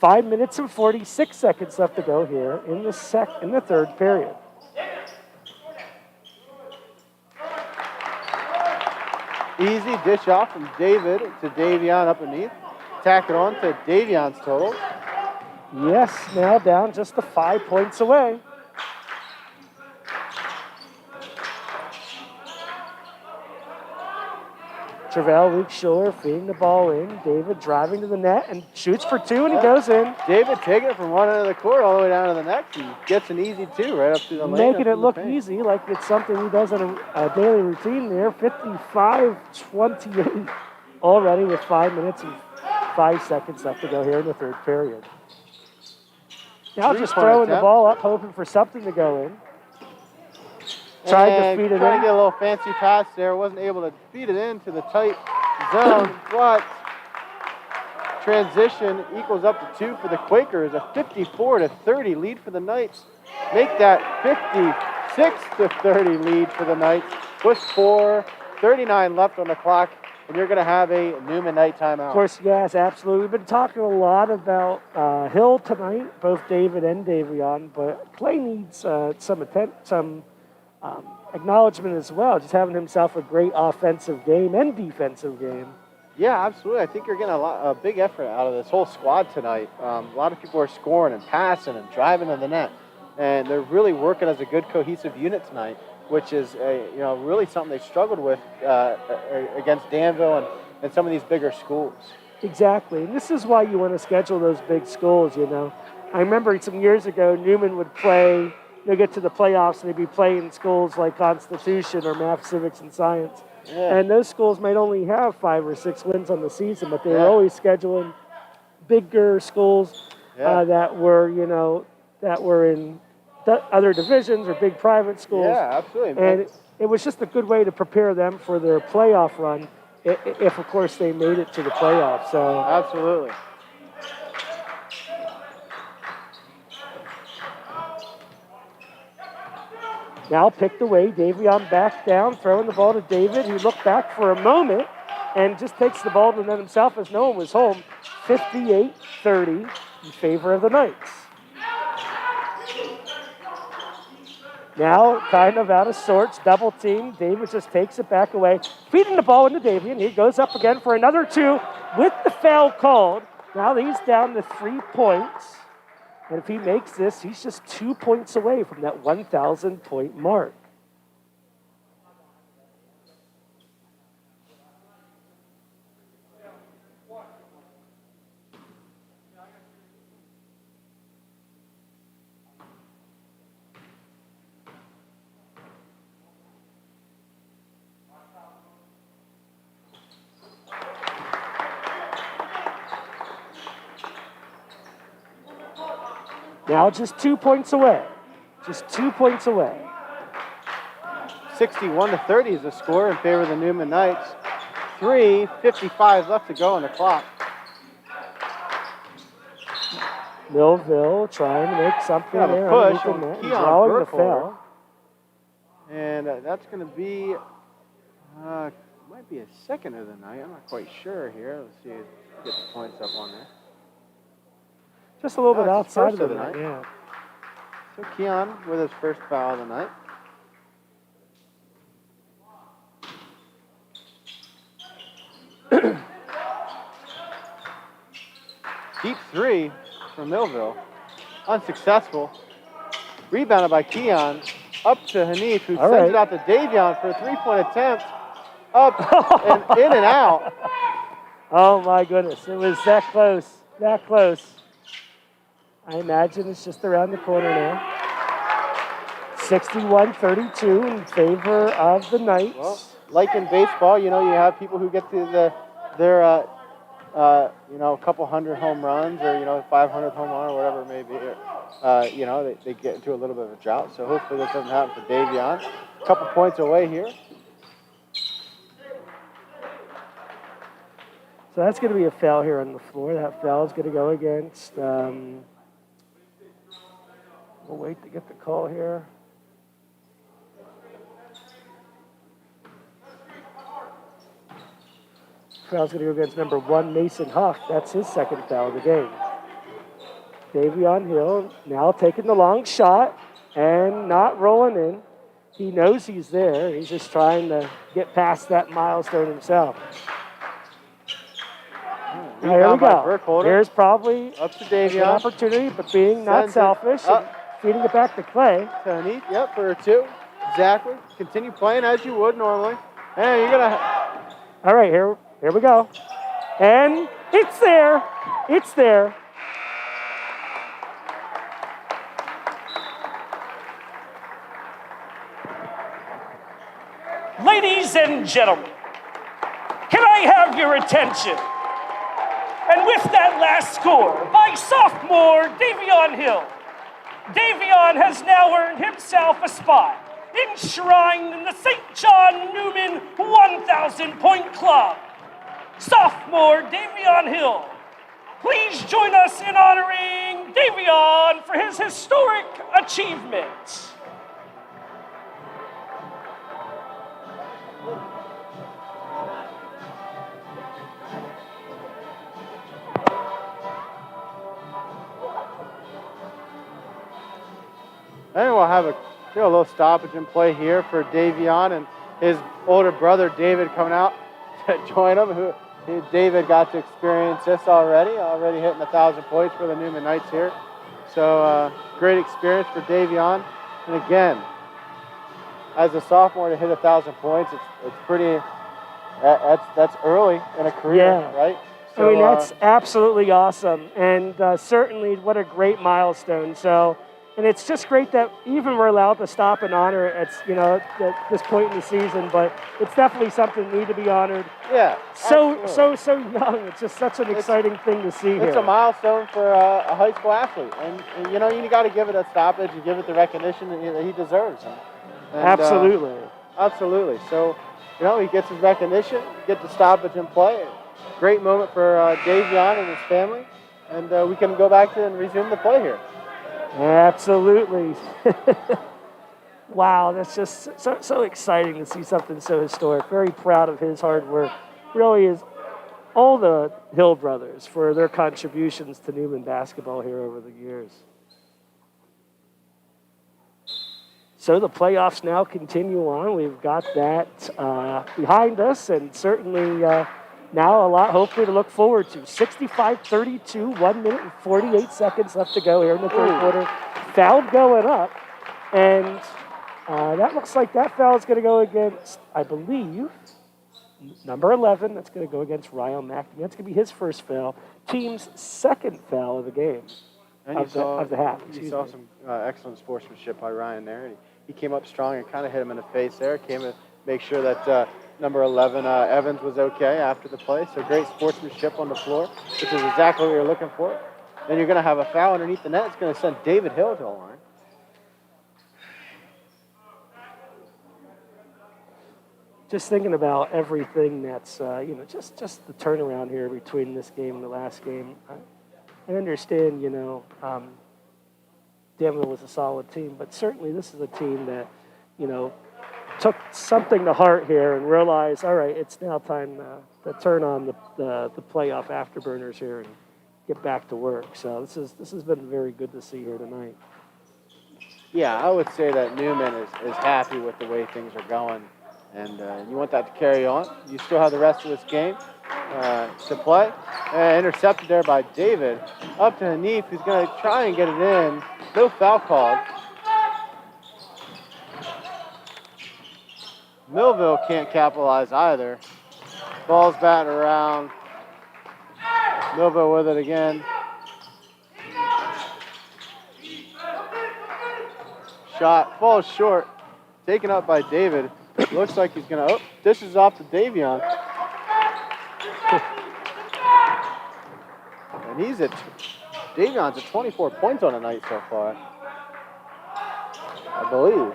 5 minutes and 46 seconds left to go here in the third period. Easy dish off from David to Davion up underneath. Tack it on to Davion's total. Yes, now down just to 5 points away. Travell Luke Schuler feeding the ball in. David driving to the net and shoots for 2, and he goes in. David taking it from one end of the court all the way down to the next and gets an easy 2 right up to the lane. Making it look easy, like it's something he does in a daily routine there. 55-28 already with 5 minutes and 5 seconds left to go here in the third period. Now just throwing the ball up, hoping for something to go in. Tried to feed it in. Trying to get a little fancy pass there. Wasn't able to feed it into the tight zone, but transition equals up to 2 for the Quakers. A 54-30 lead for the Knights. Make that 56-30 lead for the Knights. With 4:39 left on the clock, and you're going to have a Neumann Knight timeout. Of course, yes, absolutely. We've been talking a lot about Hill tonight, both David and Davion, but Clay needs some acknowledgement as well, just having himself a great offensive game and defensive game. Yeah, absolutely. I think you're getting a big effort out of this whole squad tonight. A lot of people are scoring and passing and driving to the net, and they're really working as a good cohesive unit tonight, which is really something they struggled with against Danville and some of these bigger schools. Exactly, and this is why you want to schedule those big schools. I remember some years ago, Neumann would play. They'd get to the playoffs and they'd be playing schools like Constitution or Math, Civics, and Science. Yeah. And those schools might only have 5 or 6 wins on the season, but they were always scheduling bigger schools that were in other divisions or big private schools. Yeah, absolutely. And it was just a good way to prepare them for their playoff run, if of course they made it to the playoffs. So absolutely. Now picked away, Davion back down, throwing the ball to David. He looked back for a moment and just takes the ball to net himself as no one was home. 58-30 in favor of the Knights. Now kind of out of sorts, double team. David just takes it back away, feeding the ball into Davion. He goes up again for another 2 with the foul called. Now he's down to 3 points. And if he makes this, he's just 2 points away from that 1,000-point mark. Now just 2 points away. Just 2 points away. 61-30 is the score in favor of the Neumann Knights. 3:55 left to go on the clock. Millville trying to make something there. Push on drawing the foul. And that's going to be, might be a second of the night. I'm not quite sure here. Let's see, get the points up on there. Just a little bit outside of the night. Yeah. So Keon with his first foul of the night. Deep 3 from Millville. Unsuccessful. Rebounded by Keon. Up to Hanif, who sends it out to Davion for a 3-point attempt. Up and in and out. Oh my goodness, it was that close, that close. I imagine it's just around the corner now. 61-32 in favor of the Knights. Well, like in baseball, you have people who get to their a couple hundred home runs or, 500th home run or whatever it may be. They get into a little bit of a drought. So hopefully this doesn't happen for Davion. A couple points away here. So that's going to be a foul here on the floor. That foul is going to go against... we'll wait to get the call here. Foul's going to go against number 1, Mason Huff. That's his second foul of the game. Davion Hill now taking the long shot and not rolling in. He knows he's there. He's just trying to get past that milestone himself. Here we go. Here's probably up to Davion. An opportunity, but being not selfish and feeding it back to Clay. Hanif, yep, for a 2. Exactly. Continue playing as you would normally. And you're going to... All right, here we go. And it's there. It's there. Ladies and gentlemen, can I have your attention? And with that last score by sophomore Davion Hill, Davion has now earned himself a spot enshrined in the St. John Neumann 1,000-point club. Sophomore Davion Hill, please join us in honoring Davion for his historic achievement. And we'll have a a little stoppage in play here for Davion and his older brother David coming out to join him. David got to experience this already hitting 1,000 points for the Neumann Knights here. So great experience for Davion. And again, as a sophomore to hit 1,000 points, it's pretty. That's early in a career, Yeah. right? So, I mean, that's absolutely awesome, and certainly what a great milestone. So, and it's just great that even we're allowed to stop and honor it at this point in the season. But it's definitely something that need to be honored. Yeah. So young. It's just such an exciting thing to see here. It's a milestone for a high school athlete, and you got to give it a stoppage and give it the recognition that he deserves. And, absolutely. Absolutely. So, he gets his recognition, get the stoppage in play. Great moment for Davion and his family, and we can go back to and resume the play here. Absolutely. Wow, that's just so exciting to see something so historic. Very proud of his hard work. Really is all the Hill brothers for their contributions to Neumann basketball here over the years. So the playoffs now continue on. We've got that behind us, and certainly now a lot, hopefully, to look forward to. 65-32, 1 minute and 48 seconds left to go here in the third quarter. Foul going up, and that looks like that foul is going to go against, I believe, number 11. That's going to go against Ryan McNamee. That's going to be his first foul. Team's second foul of the game. And of the half. You saw some excellent sportsmanship by Ryan there. He came up strong and kind of hit him in the face there. Came to make sure that number 11, Evans, was okay after the play. So great sportsmanship on the floor, which is exactly what you're looking for. Then you're going to have a foul underneath the net. It's going to send David Hill to the line. Just thinking about everything that's, just the turnaround here between this game and the last game. I understand, Danville was a solid team, but certainly this is a team that, took something to heart here and realized, all right, it's now time to turn on the playoff afterburners here and get back to work. So this has been very good to see here tonight. Yeah, I would say that Neumann is happy with the way things are going, and you want that to carry on. You still have the rest of this game to play. Intercepted there by David. Up to Hanif, who's going to try and get it in. No foul called. Millville can't capitalize either. Ball's batting around. Millville with it again. Shot falls short. Taken up by David. Looks like he's going to... dishes off to Davion. And Davion's at 24 points on the night so far, I believe.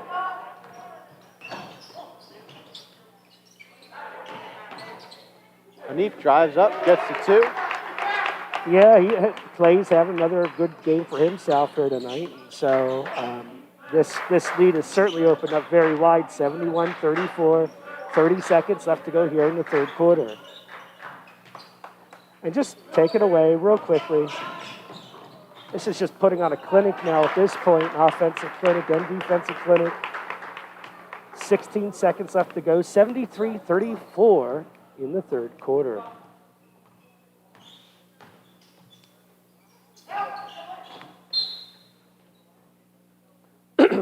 Hanif drives up, gets the two. Yeah, Clay's having another good game for himself here tonight. So this lead has certainly opened up very wide, 71-34, 30 seconds left to go here in the third quarter. And just take it away real quickly. This is just putting on a clinic now at this point, offensive clinic and defensive clinic. 16 seconds left to go, 73-34 in the third quarter.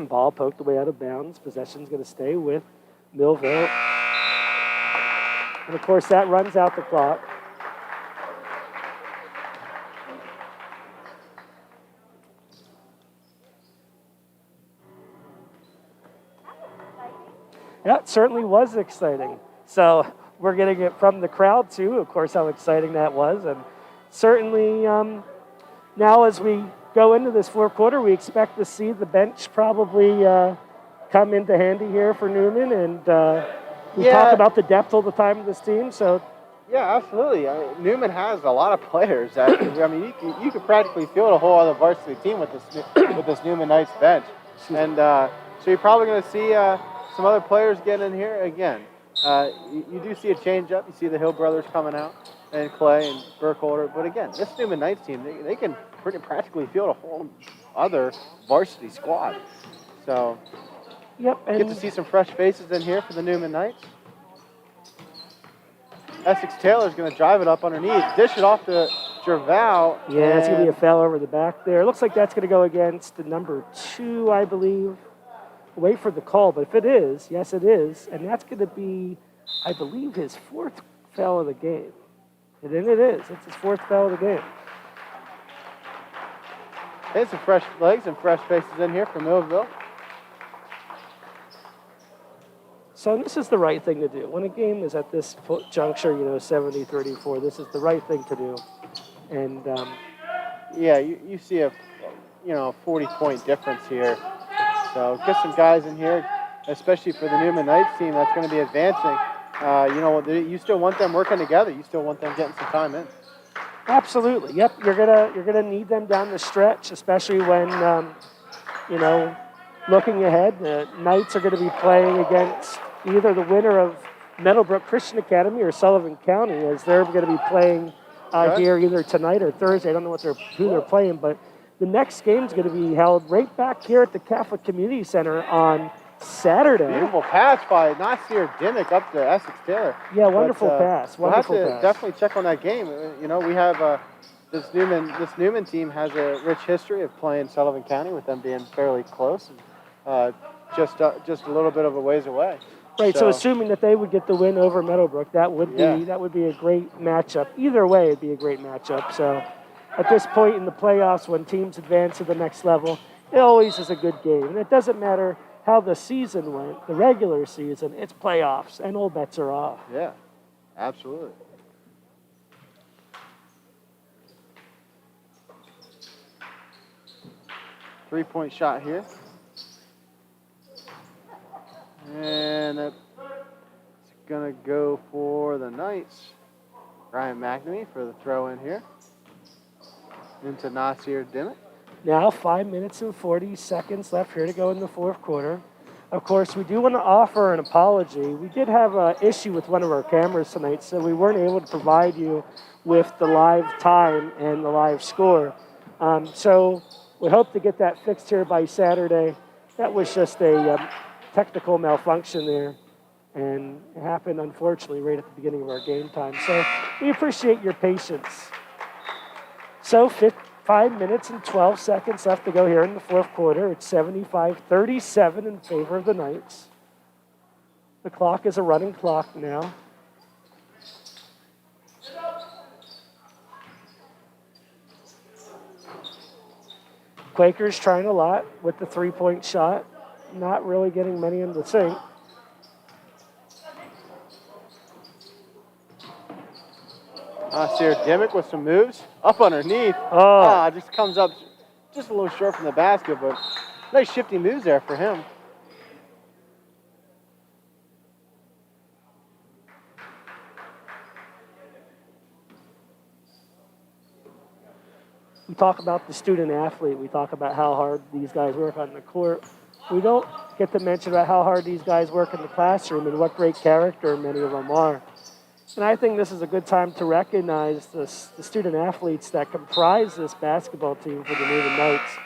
Ball poked away out of bounds. Possession's going to stay with Millville. And of course, that runs out the clock. Yeah, it certainly was exciting. So we're getting it from the crowd, too, of course, how exciting that was. And certainly now as we go into this fourth quarter, we expect to see the bench probably come into handy here for Neumann. And we talk about the depth all the time of this team. So yeah, absolutely. Neumann has a lot of players. You could practically field a whole other varsity team with this Neumann Knights bench. And so you're probably going to see some other players getting in here again. You do see a change up. You see the Hill brothers coming out, and Clay and Burkholder. But again, this Neumann Knights team, they can pretty practically field a whole other varsity squad. So Yep. Get to see some fresh faces in here for the Neumann Knights. Essex Taylor's going to drive it up underneath, dish it off to Gerval. Yeah, it's going to be a foul over the back there. It looks like that's going to go against the number 2, I believe. Wait for the call, but if it is, yes, it is. And that's going to be, I believe, his 4th foul of the game. And then it is. It's his 4th foul of the game. Hey, some fresh legs and fresh faces in here for Millville. So this is the right thing to do. When a game is at this juncture, 70-34, this is the right thing to do. And yeah, you see a 40-point difference here. So get some guys in here, especially for the Neumann Knights team that's going to be advancing. You still want them working together. You still want them getting some time in. Absolutely. Yep. You're gonna need them down the stretch, especially when looking ahead. The Knights are going to be playing against either the winner of Meadowbrook Christian Academy or Sullivan County, as they're going to be playing here either tonight or Thursday. I don't know who they're playing, but the next game is going to be held right back here at the Catholic Community Center on Saturday. Beautiful pass by Nasir Dimmick up to Essex Taylor. Yeah, wonderful pass. Wonderful we'll have to pass. definitely check on that game. We have this Neumann team has a rich history of playing Sullivan County, with them being fairly close, and just a little bit of a ways away. Right. So assuming that they would get the win over Meadowbrook, that would be a great matchup. Either way, it'd be a great matchup. So at this point in the playoffs, when teams advance to the next level, it always is a good game, and it doesn't matter how the season went, the regular season, it's playoffs, and all bets are off. Yeah, absolutely. Three-point shot here. And it's going to go for the Knights. Ryan McNamee for the throw in here. Into Nasir Dimmick. Now 5 minutes and 40 seconds left here to go in the 4th quarter. Of course, we do want to offer an apology. We did have an issue with one of our cameras tonight, so we weren't able to provide you with the live time and the live score. So we hope to get that fixed here by Saturday. That was just a technical malfunction there, and it happened, unfortunately, right at the beginning of our game time. So we appreciate your patience. So 5 minutes and 12 seconds left to go here in the 4th quarter. It's 75-37 in favor of the Knights. The clock is a running clock now. Quakers trying a lot with the 3-point shot. Not really getting many in the sink. Nasir Dimmick with some moves. Up underneath. Just comes up just a little short from the basket, but nice shifty moves there for him. We talk about the student athlete. We talk about how hard these guys work on the court. We don't get to mention about how hard these guys work in the classroom and what great character many of them are. And I think this is a good time to recognize the student athletes that comprise this basketball team for the Neumann Knights.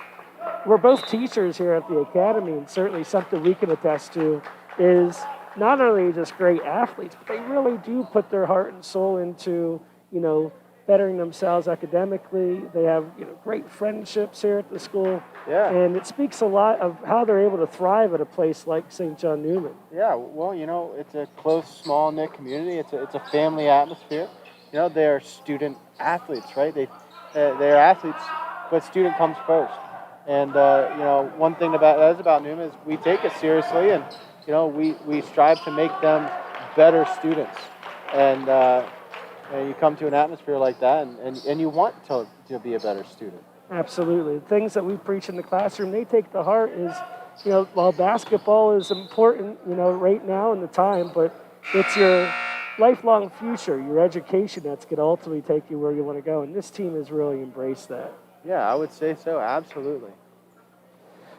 We're both teachers here at the academy, and certainly something we can attest to is not only just great athletes, but they really do put their heart and soul into, bettering themselves academically. They have, great friendships here at the school. Yeah. And it speaks a lot of how they're able to thrive at a place like St. John Neumann. Yeah, well, it's a close, small-knit community. It's a family atmosphere. They're student athletes, right? They're athletes, but student comes first. And, one thing about Neumann is we take it seriously, and, we strive to make them better students. And you come to an atmosphere like that, and you want to be a better student. Absolutely. The things that we preach in the classroom, they take to heart is, while basketball is important, right now in the time, but it's your lifelong future, your education that's going to ultimately take you where you want to go. And this team has really embraced that. Yeah, I would say so. Absolutely.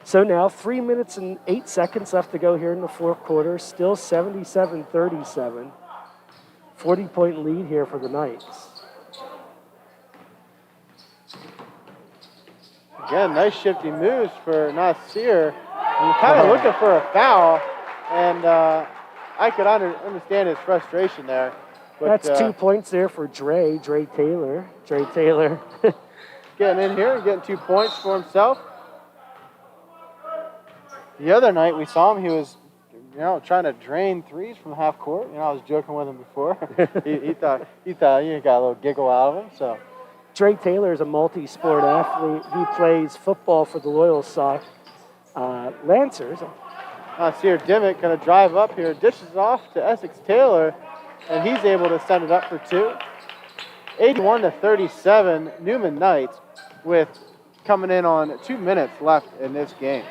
So now 3 minutes and 8 seconds left to go here in the 4th quarter. Still 77-37. 40-point lead here for the Knights. Again, nice shifty moves for Nasir. I'm kind of looking for a foul, and I could understand his frustration there. But, That's 2 points there for Dre Taylor. Getting in here and getting 2 points for himself. The other night we saw him, he was, trying to drain threes from half court. I was joking with him before. he thought you got a little giggle out of him. So Dre Taylor is a multi-sport athlete. He plays football for the Loyal Sock Lancers. Nasir Dimmick going to drive up here, dishes off to Essex Taylor, and he's able to send it up for 2. 81-37, Neumann Knights with coming in on 2 minutes left in this game.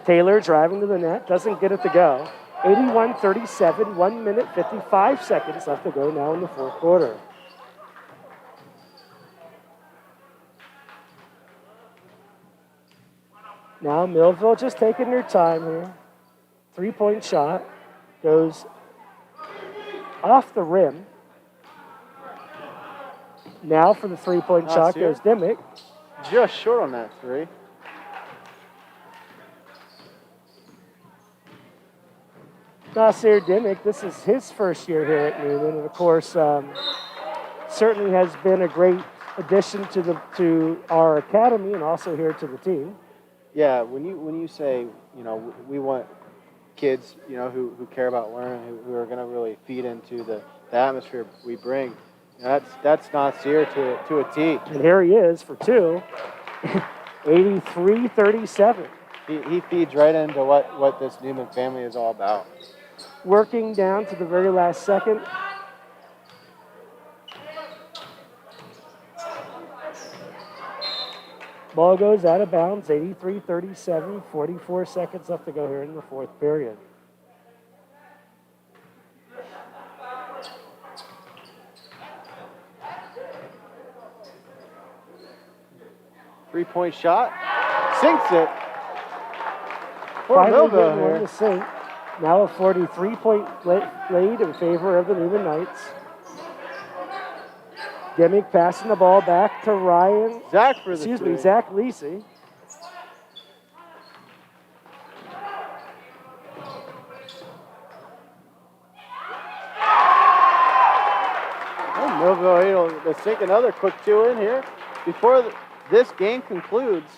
Taylor driving to the net, doesn't get it to go. 81-37, 1 minute, 55 seconds left to go now in the fourth quarter. Now Millville just taking their time here. 3-point shot goes off the rim. Now for the 3-point shot goes Dimmick. Just short on that 3. Nasir Dimmick, this is his first year here at Neumann, and of course, certainly has been a great addition to our academy and also here to the team. Yeah, when you say, we want kids, who care about learning, who are going to really feed into the atmosphere we bring, that's Nasir to a T. And here he is for 2, 83-37. He feeds right into what this Neumann family is all about. Working down to the very last second. Ball goes out of bounds, 83-37, 44 seconds left to go here in the fourth period. Three-point shot, sinks it. For Millville here. Now a 43-point lead in favor of the Neumann Knights. Dimmick passing the ball back to Ryan. Zach Lisi. And Millville able to sink another quick 2 in here before this game concludes.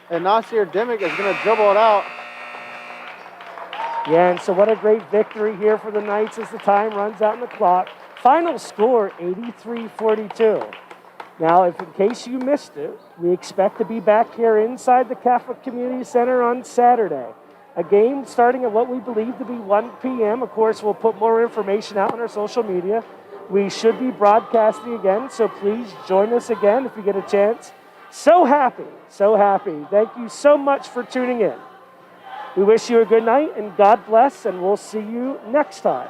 And Nasir Dimmick is going to dribble it out. Yeah, and so what a great victory here for the Knights as the time runs out on the clock. Final score, 83-42. Now, if in case you missed it, we expect to be back here inside the Catholic Community Center on Saturday. A game starting at what we believe to be 1 p.m. Of course, we'll put more information out on our social media. We should be broadcasting again, so please join us again if you get a chance. So happy. Thank you so much for tuning in. We wish you a good night and God bless, and we'll see you next time.